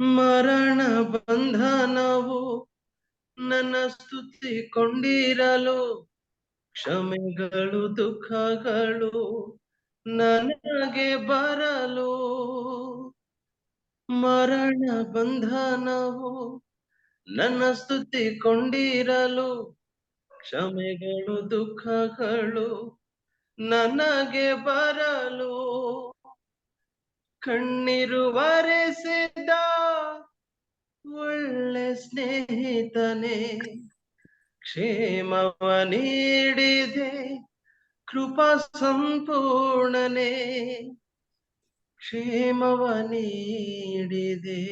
ಮರಣ ಬಂಧನವು ನನ್ನ ಸ್ತುತಿಕೊಂಡಿರಲು, ಕ್ಷಮೆಗಳು ದುಃಖಗಳು ನನಗೆ ಬರಲು. ಮರಣ ಬಂಧನವು ನನ್ನ ಸ್ತುತಿಕೊಂಡಿರಲು, ಕ್ಷಮೆಗಳು ದುಃಖಗಳು ನನಗೆ ಬರಲು. ಕಣ್ಣೀರು ಒರೆಸಿದ ಒಳ್ಳೆ ಸ್ನೇಹಿತನೇ, ಕ್ಷೇಮವ ನೀಡಿದೆ ಕೃಪಾ ಸಂಪೂರ್ಣನೇ. ಕ್ಷೇಮವ ನೀಡಿದೆ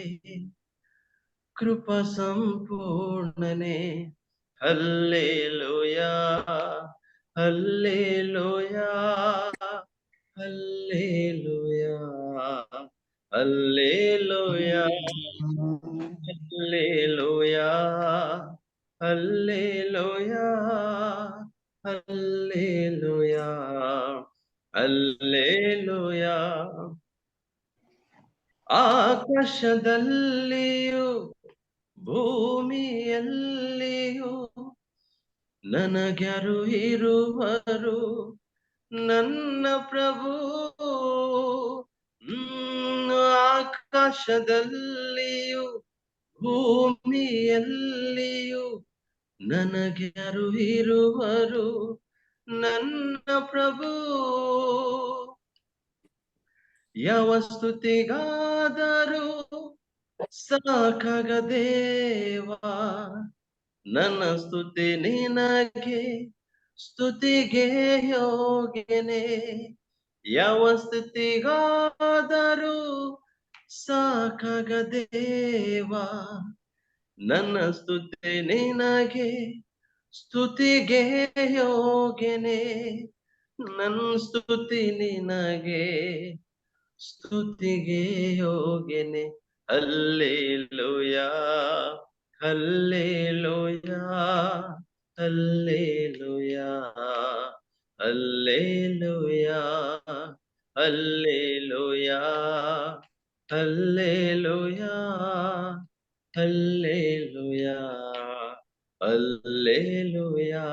ಕೃಪಾ ಸಂಪೂರ್ಣನೇ. Hallelujah hallelujah hallelujah hallelujah hallelujah hallelujah hallelujah hallelujah. ಆಕಾಶದಲ್ಲಿಯೂ ಭೂಮಿಯಲ್ಲಿಯೂ ನನಗ್ಯಾರು ಇರುವರು ನನ್ನ ಪ್ರಭು. ಆಕಾಶದಲ್ಲಿಯೂ ಭೂಮಿಯಲ್ಲಿಯೂ ನನಗ್ಯಾರು ಇರುವರು ನನ್ನ ಪ್ರಭು. ಯಾವ ಸ್ತುತಿಗಾದರೂ ಸಾಕಾಗದೇವಾ, ನನ್ನ ಸ್ತುತಿ ನಿನಗೆ ಸ್ತುತಿಗೆ ಯೋಗ್ಯನೇ. ಯಾವ ಸ್ತುತಿಗಾದರೂ ಸಾಕಾಗದೇವಾ, ನನ್ನ ಸ್ತುತಿ ನಿನಗೆ ಸ್ತುತಿಗೆ ಯೋಗ್ಯನೇ. ನನ್ನ ಸ್ತುತಿ ನಿನಗೆ ಸ್ತುತಿಗೆ ಯೋಗ್ಯನೇ. Hallelujah hallelujah hallelujah hallelujah hallelujah hallelujah hallelujah hallelujah.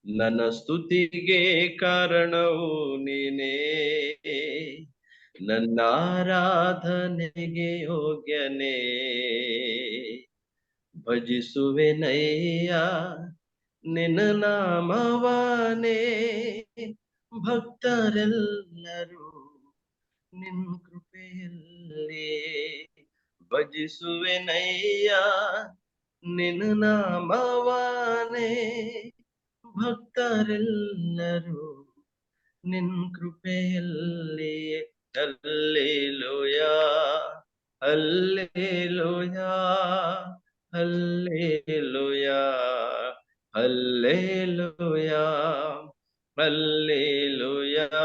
ನನ್ನ ಸ್ತುತಿಗೆ ಕಾರಣವು ನೀನೇ, ನನ್ನ ಆರಾಧನೆಗೆ ಯೋಗ್ಯನೇ. ಭಜಿಸುವೆನಯ್ಯ ನಿನ್ನ ನಾಮವನೇ, ಭಕ್ತರೆಲ್ಲರೂ ನಿನ್ನ ಕೃಪೆಯಲ್ಲಿ. ಭಜಿಸುವೆನಯ್ಯ ನಿನ್ನ ನಾಮವನೇ, ಭಕ್ತರೆಲ್ಲರೂ ನಿನ್ ಕೃಪೆಯಲ್ಲಿ. Hallelujah hallelujah hallelujah hallelujah hallelujah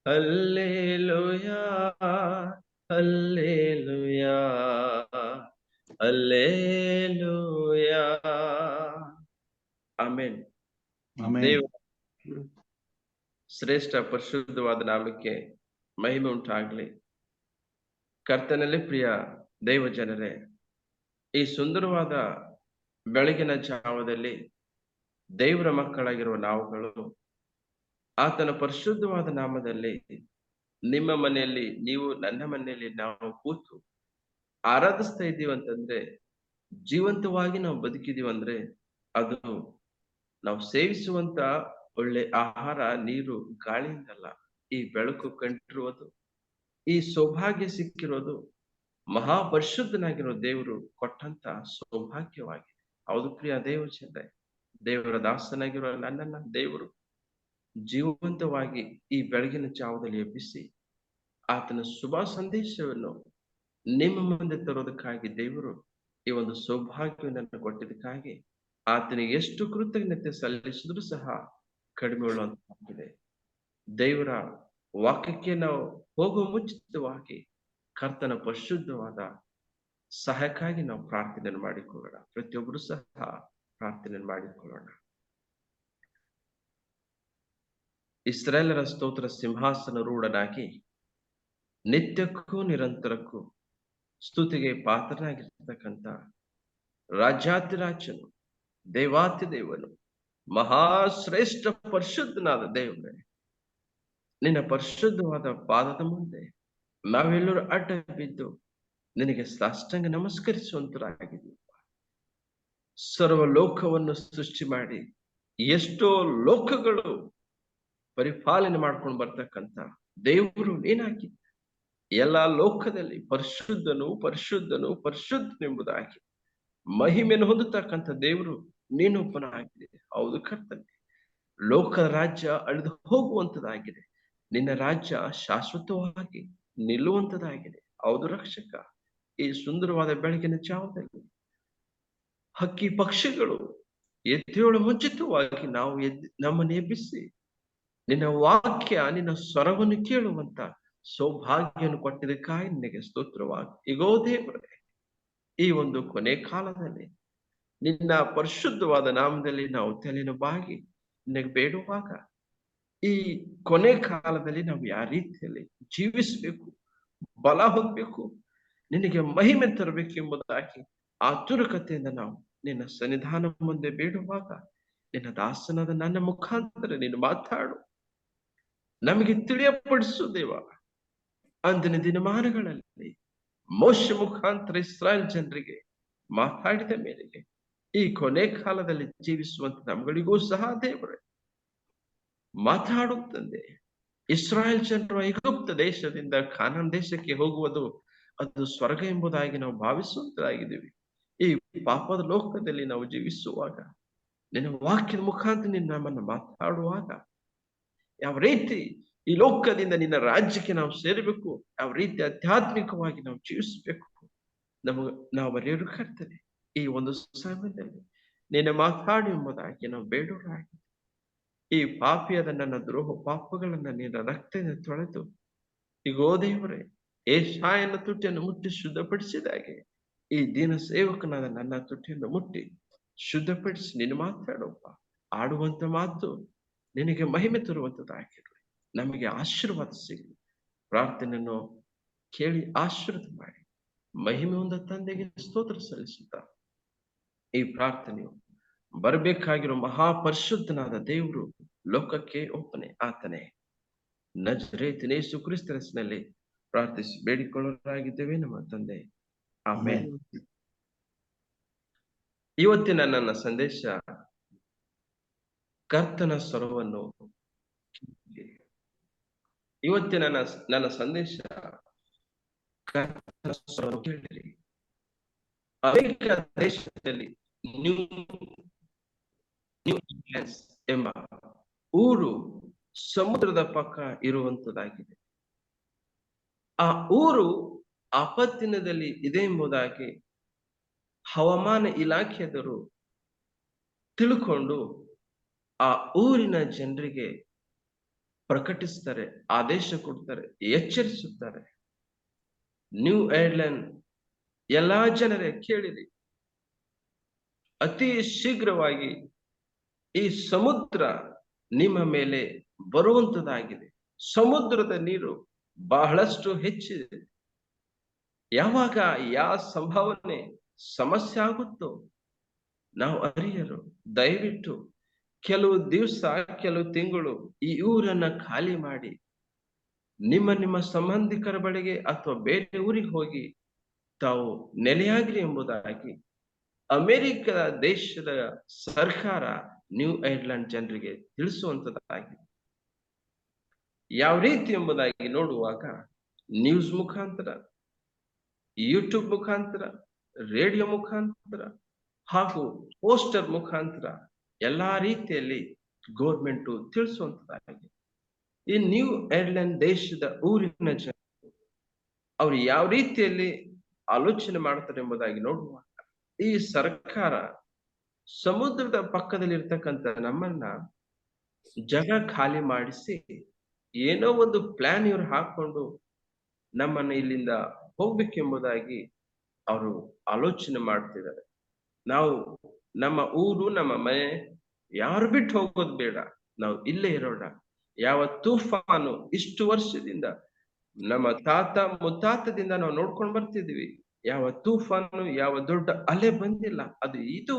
hallelujah hallelujah hallelujah. Amen. ದೇವ ಶ್ರೇಷ್ಠ ಪರಿಶುದ್ಧವಾದ ನಾಮಕ್ಕೆ ಮಹಿಮೆ ಉಂಟಾಗಲಿ. ಕರ್ತನಲ್ಲಿ ಪ್ರಿಯ ದೈವ ಜನರೇ, ಈ ಸುಂದರವಾದ ಬೆಳಗಿನ ಜಾವದಲ್ಲಿ ದೇವರ ಮಕ್ಕಳಾಗಿರುವ ನಾವುಗಳು ಆತನ ಪರಿಶುದ್ಧವಾದ ನಾಮದಲ್ಲಿ ನಿಮ್ಮ ಮನೆಯಲ್ಲಿ, ನೀವು ನನ್ನ ಮನೆಯಲ್ಲಿ ನಾವು ಕೂತು ಆರಾಧಿಸ್ತಾ ಇದ್ದೀವಿ ಅಂತಂದ್ರೆ, ಜೀವಂತವಾಗಿ ನಾವು ಬದುಕಿದೀವಂದ್ರೆ ಅದು ನಾವು ಸೇವಿಸುವಂತ ಒಳ್ಳೆ ಆಹಾರ, ನೀರು, ಗಾಳಿಯಿಂದಲ್ಲ. ಈ ಬೆಳಕು ಕಂಡಿರುವುದು, ಈ ಸೌಭಾಗ್ಯ ಸಿಕ್ಕಿರೋದು ಮಹಾಪರಿಶುದ್ಧನಾಗಿರೋ ದೇವರು ಕೊಟ್ಟಂತ ಸೌಭಾಗ್ಯವಾಗಿದೆ. ಹೌದು ಪ್ರಿಯ ದೇವ ಜನರೇ, ದೇವರ ದಾಸನಾಗಿರೋ ನನ್ನನ್ನ ದೇವರು ಜೀವಂತವಾಗಿ ಈ ಬೆಳಗಿನ ಜಾವದಲ್ಲಿ ಎಬ್ಬಿಸಿ ಆತನ ಶುಭ ಸಂದೇಶವನ್ನು ನಿಮ್ಮ ಮುಂದೆ ತರೋದಕ್ಕಾಗಿ ದೇವರು ಈ ಒಂದು ಸೌಭಾಗ್ಯವನ್ನು ಕೊಟ್ಟಿದ್ದಕ್ಕಾಗಿ ಆತನಿಗೆ ಎಷ್ಟು ಕೃತಜ್ಞತೆ ಸಲ್ಲಿಸಿದ್ರು ಸಹ ಕಡಿಮೆ ಉಳ್ಳುವಂತಾಗಿದೆ. ದೇವರ ವಾಕ್ಯಕ್ಕೆ ನಾವು ಹೋಗುವ ಮುಂಚಿತವಾಗಿ ಕರ್ತನ ಪರಿಶುದ್ಧವಾದ ಸಹಾಯಕ್ಕಾಗಿ ನಾವು ಪ್ರಾರ್ಥನೆಯನ್ನು ಮಾಡಿಕೊಳ್ಳೋಣ. ಪ್ರತಿಯೊಬ್ಬರು ಸಹ ಪ್ರಾರ್ಥನೆ ಮಾಡಿಕೊಳ್ಳೋಣ. ಇಸ್ರಾಯೇಲರ ಸ್ತೋತ್ರ ಸಿಂಹಾಸನ ರೂಢನಾಗಿ ನಿತ್ಯಕ್ಕೂ ನಿರಂತರಕ್ಕೂ ಸ್ತುತಿಗೆ ಪಾತ್ರನಾಗಿರ್ತಕ್ಕಂಥ ರಾಜಾತಿರಾಜನು, ದೇವಾತಿ ದೇವನು, ಮಹಾಶ್ರೇಷ್ಠ ಪರಿಶುದ್ಧನಾದ ದೇವರೇ, ನಿನ್ನ ಪರಿಶುದ್ಧವಾದ ಪಾದದ ಮುಂದೆ ನಾವೆಲ್ಲರೂ ಅಡ್ಡ ಬಿದ್ದು ನಿನಗೆ ಸಾಷ್ಟಾಂಗ ನಮಸ್ಕರಿಸುವಂತರಾಗಿದ್ದೀವಿ. ಸರ್ವ ಲೋಕವನ್ನು ಸೃಷ್ಟಿ ಮಾಡಿ ಎಷ್ಟೋ ಲೋಕಗಳು ಪರಿಪಾಲನೆ ಮಾಡ್ಕೊಂಡು ಬರ್ತಕ್ಕಂಥ ದೇವರು ನೀನಾಗಿ ಎಲ್ಲಾ ಲೋಕದಲ್ಲಿ ಪರಿಶುದ್ಧನು ಪರಿಶುದ್ಧನು ಪರಿಶುದ್ಧನೆಂಬುದಾಗಿ ಮಹಿಮೆಯನ್ನು ಹೊಂದತಕ್ಕಂಥ ದೇವರು ನೀನೊಬ್ಬನಾಗಿದೆ. ಹೌದು ಕರ್ತನೆ, ಲೋಕದ ರಾಜ್ಯ ಅಳಿದು ಹೋಗುವಂತದಾಗಿದೆ, ನಿನ್ನ ರಾಜ್ಯ ಶಾಶ್ವತವಾಗಿ ನಿಲ್ಲುವಂತದಾಗಿದೆ. ಹೌದು ರಕ್ಷಕ, ಈ ಸುಂದರವಾದ ಬೆಳಗಿನ ಜಾವದಲ್ಲಿ ಹಕ್ಕಿ ಪಕ್ಷಿಗಳು ಎದ್ದೇಳು ಮುಂಚಿತವಾಗಿ ನಾವು ನಮ್ಮನ್ನು ಎಬ್ಬಿಸಿ ನಿನ್ನ ವಾಕ್ಯ, ನಿನ್ನ ಸ್ವರವನ್ನು ಕೇಳುವಂತ ಸೌಭಾಗ್ಯವನ್ನು ಕೊಟ್ಟಿದ್ದಕ್ಕಾಗಿ ನಿನಗೆ ಸ್ತೋತ್ರವಾಗಿ. ಈಗೋ ದೇವರೇ, ಈ ಒಂದು ಕೊನೆ ಕಾಲದಲ್ಲಿ ನಿನ್ನ ಪರಿಶುದ್ಧವಾದ ನಾಮದಲ್ಲಿ ನಾವು ತಲೆಯನ್ನು ಬಾಗಿ ನಿನಗೆ ಬೇಡುವಾಗ, ಈ ಕೊನೆ ಕಾಲದಲ್ಲಿ ನಾವು ಯಾವ ರೀತಿಯಲ್ಲಿ ಜೀವಿಸಬೇಕು, ಬಲ ಹೊಂದಬೇಕು, ನಿನಗೆ ಮಹಿಮೆ ತರಬೇಕು ಎಂಬುದಾಗಿ ಆತುರಕತೆಯಿಂದ ನಾವು ನಿನ್ನ ಸನ್ನಿಧಾನ ಮುಂದೆ ಬೇಡುವಾಗ, ನಿನ್ನ ದಾಸನಾದ ನನ್ನ ಮುಖಾಂತರ ನೀನು ಮಾತಾಡು, ನಮಗೆ ತಿಳಿಯಪಡಿಸು ದೇವ. ಅಂದಿನ ದಿನಮಾನಗಳಲ್ಲಿ ಮೋಶೆ ಮುಖಾಂತರ ಇಸ್ರಾಯೇಲ್ ಜನರಿಗೆ ಮಾತಾಡಿದ ಮೇರೆಗೆ ಈ ಕೊನೆ ಕಾಲದಲ್ಲಿ ಜೀವಿಸುವಂತ ನಮ್ಗಳಿಗೂ ಸಹ ದೇವರೇ ಮಾತಾಡುತ್ತಂದೆ. ಇಸ್ರಾಯೇಲ್ ಜನರು ಐಗುಪ್ತ ದೇಶದಿಂದ ಕಾನಾನ್ ದೇಶಕ್ಕೆ ಹೋಗುವುದು ಅದು ಸ್ವರ್ಗ ಎಂಬುದಾಗಿ ನಾವು ಭಾವಿಸುವಂತಾಗಿದ್ದೀವಿ. ಈ ಪಾಪದ ಲೋಕದಲ್ಲಿ ನಾವು ಜೀವಿಸುವಾಗ ನಿನ್ನ ವಾಕ್ಯದ ಮುಖಾಂತರ ನಿನ್ನ ನಮ್ಮನ್ನು ಮಾತಾಡುವಾಗ ಯಾವ ರೀತಿ ಈ ಲೋಕದಿಂದ ನಿನ್ನ ರಾಜ್ಯಕ್ಕೆ ನಾವು ಸೇರಬೇಕು, ಯಾವ ರೀತಿ ಆಧ್ಯಾತ್ಮಿಕವಾಗಿ ನಾವು ಜೀವಿಸಬೇಕು, ನಾವು ಬರೆಯೋರು ಕರ್ತನೆ. ಈ ಒಂದು ಸಮಯದಲ್ಲಿ ನಿನ್ನ ಮಾತಾಡು ಎಂಬುದಾಗಿ ನಾವು ಬೇಡೋರಾಗಿ, ಈ ಪಾಪಿಯಾದ ನನ್ನ ದ್ರೋಹ ಪಾಪಗಳನ್ನ ನಿನ್ನ ರಕ್ತದಿಂದ ತೊಳೆದು ಈಗೋ ದೇವರೇ ಏಷಾಯನ ತುಟಿಯನ್ನು ಮುಟ್ಟಿ ಶುದ್ಧಪಡಿಸಿದಾಗೆ ಈ ದೀನ ಸೇವಕನಾದ ನನ್ನ ತುಟಿಯನ್ನು ಮುಟ್ಟಿ ಶುದ್ಧಪಡಿಸಿ ನೀನು ಮಾತಾಡೋಪ್ಪ. ಆಡುವಂತ ಮಾತು ನಿನಗೆ ಮಹಿಮೆ ತರುವಂತದ್ದಾಗಿರಲಿ, ನಮಗೆ ಆಶೀರ್ವಾದ ಸಿಗಲಿ. ಪ್ರಾರ್ಥನೆಯನ್ನು ಕೇಳಿ ಆಶೀರ್ವಾದ ಮಾಡಿ ಮಹಿಮೆ ಹೊಂದ ತಂದೆಗೆ ಸ್ತೋತ್ರ ಸಲ್ಲಿಸುತ್ತ ಈ ಪ್ರಾರ್ಥನೆಯು ಬರಬೇಕಾಗಿರೋ ಮಹಾಪರಿಶುದ್ಧನಾದ ದೇವರು ಲೋಕಕ್ಕೆ ಒಪ್ಪನೆ ಆತನೇ ನಜರೇತಿನ ಯೇಸು ಕ್ರಿಸ್ತನ ಹೆಸರಿನಲ್ಲಿ ಪ್ರಾರ್ಥಿಸಿ ಬೇಡಿಕೊಳ್ಳಲಾಗಿದ್ದೇವೆ ನಮ್ಮ ತಂದೆ, ಆಮೆನ್. ಇವತ್ತಿನ ನನ್ನ ಸಂದೇಶ ಕರ್ತನ ಸ್ವರವನ್ನು. ಇವತ್ತಿನ ನನ್ನ ಸಂದೇಶ ಕರ್ತನ ಸ್ವರವನ್ನು ಕೇಳಿರಿ. ಅಮೆರಿಕ ದೇಶದಲ್ಲಿ ನ್ಯೂ ಇಂಗ್ಲೆಂಡ್ ಎಂಬ ಊರು ಸಮುದ್ರದ ಪಕ್ಕ ಇರುವಂತದ್ದಾಗಿದೆ. ಆ ಊರು ಆಪತ್ತಿನದಲ್ಲಿ ಇದೆ ಎಂಬುದಾಗಿ ಹವಾಮಾನ ಇಲಾಖೆಯವರು ತಿಳ್ಕೊಂಡು ಆ ಊರಿನ ಜನರಿಗೆ ಪ್ರಕಟಿಸ್ತಾರೆ, ಆದೇಶ ಕೊಡ್ತಾರೆ, ಎಚ್ಚರಿಸುತ್ತಾರೆ. ನ್ಯೂ ಐರ್ಲೆಂಡ್ ಎಲ್ಲಾ ಜನರೇ ಕೇಳಿರಿ, ಅತಿ ಶೀಘ್ರವಾಗಿ ಈ ಸಮುದ್ರ ನಿಮ್ಮ ಮೇಲೆ ಬರುವಂತದ್ದಾಗಿದೆ. ಸಮುದ್ರದ ನೀರು ಬಹಳಷ್ಟು ಹೆಚ್ಚಿದೆ. ಯಾವಾಗ ಯಾವ ಸಂಭಾವನೆ ಸಮಸ್ಯೆ ಆಗುತ್ತೋ ನಾವು ಅರಿಯರು. ದಯವಿಟ್ಟು ಕೆಲವು ದಿವಸ, ಕೆಲವು ತಿಂಗಳು ಈ ಊರನ್ನ ಖಾಲಿ ಮಾಡಿ ನಿಮ್ಮ ಸಂಬಂಧಿಕರ ಬಳಿಗೆ ಅಥವಾ ಬೇರೆ ಊರಿಗೆ ಹೋಗಿ ತಾವು ನೆಲೆಯಾಗ್ರಿ ಎಂಬುದಾಗಿ ಅಮೆರಿಕ ದೇಶದ ಸರ್ಕಾರ ನ್ಯೂ ಐರ್ಲೆಂಡ್ ಜನರಿಗೆ ತಿಳಿಸುವಂತದ್ದಾಗಿದೆ. ಯಾವ ರೀತಿ ಎಂಬುದಾಗಿ ನೋಡುವಾಗ ನ್ಯೂಸ್ ಮುಖಾಂತರ, ಯೂಟ್ಯೂಬ್ ಮುಖಾಂತರ, ರೇಡಿಯೋ ಮುಖಾಂತರ ಹಾಗೂ ಪೋಸ್ಟರ್ ಮುಖಾಂತರ ಎಲ್ಲಾ ರೀತಿಯಲ್ಲಿ ಗೌರ್ಮೆಂಟ್ ತಿಳಿಸುವಂತದ್ದಾಗಿದೆ. ಈ ನ್ಯೂ ಐರ್ಲೆಂಡ್ ದೇಶದ ಊರಿನ ಜನರು ಅವ್ರು ಯಾವ ರೀತಿಯಲ್ಲಿ ಆಲೋಚನೆ ಮಾಡ್ತಾರೆ ಎಂಬುದಾಗಿ ನೋಡುವಾಗ ಈ ಸರ್ಕಾರ ಸಮುದ್ರದ ಪಕ್ಕದಲ್ಲಿ ಇರ್ತಕ್ಕಂಥ ನಮ್ಮನ್ನ ಜಾಗ ಖಾಲಿ ಮಾಡಿಸಿ ಏನೋ ಒಂದು ಪ್ಲಾನ್ ಇವ್ರು ಹಾಕೊಂಡು ನಮ್ಮನ್ನ ಇಲ್ಲಿಂದ ಹೋಗ್ಬೇಕೆಂಬುದಾಗಿ ಅವರು ಆಲೋಚನೆ ಮಾಡ್ತಿದ್ದಾರೆ. ನಾವು ನಮ್ಮ ಊರು, ನಮ್ಮ ಮನೆ ಯಾರು ಬಿಟ್ಟು ಹೋಗೋದು ಬೇಡ, ನಾವು ಇಲ್ಲೇ ಇರೋಣ. ಯಾವ ತೂಫಾನು ಇಷ್ಟು ವರ್ಷದಿಂದ ನಮ್ಮ ತಾತ ಮುತ್ತಾತದಿಂದ ನಾವು ನೋಡ್ಕೊಂಡು ಬರ್ತಿದ್ವಿ, ಯಾವ ತೂಫಾನು, ಯಾವ ದೊಡ್ಡ ಅಲೆ ಬಂದಿಲ್ಲ. ಇದು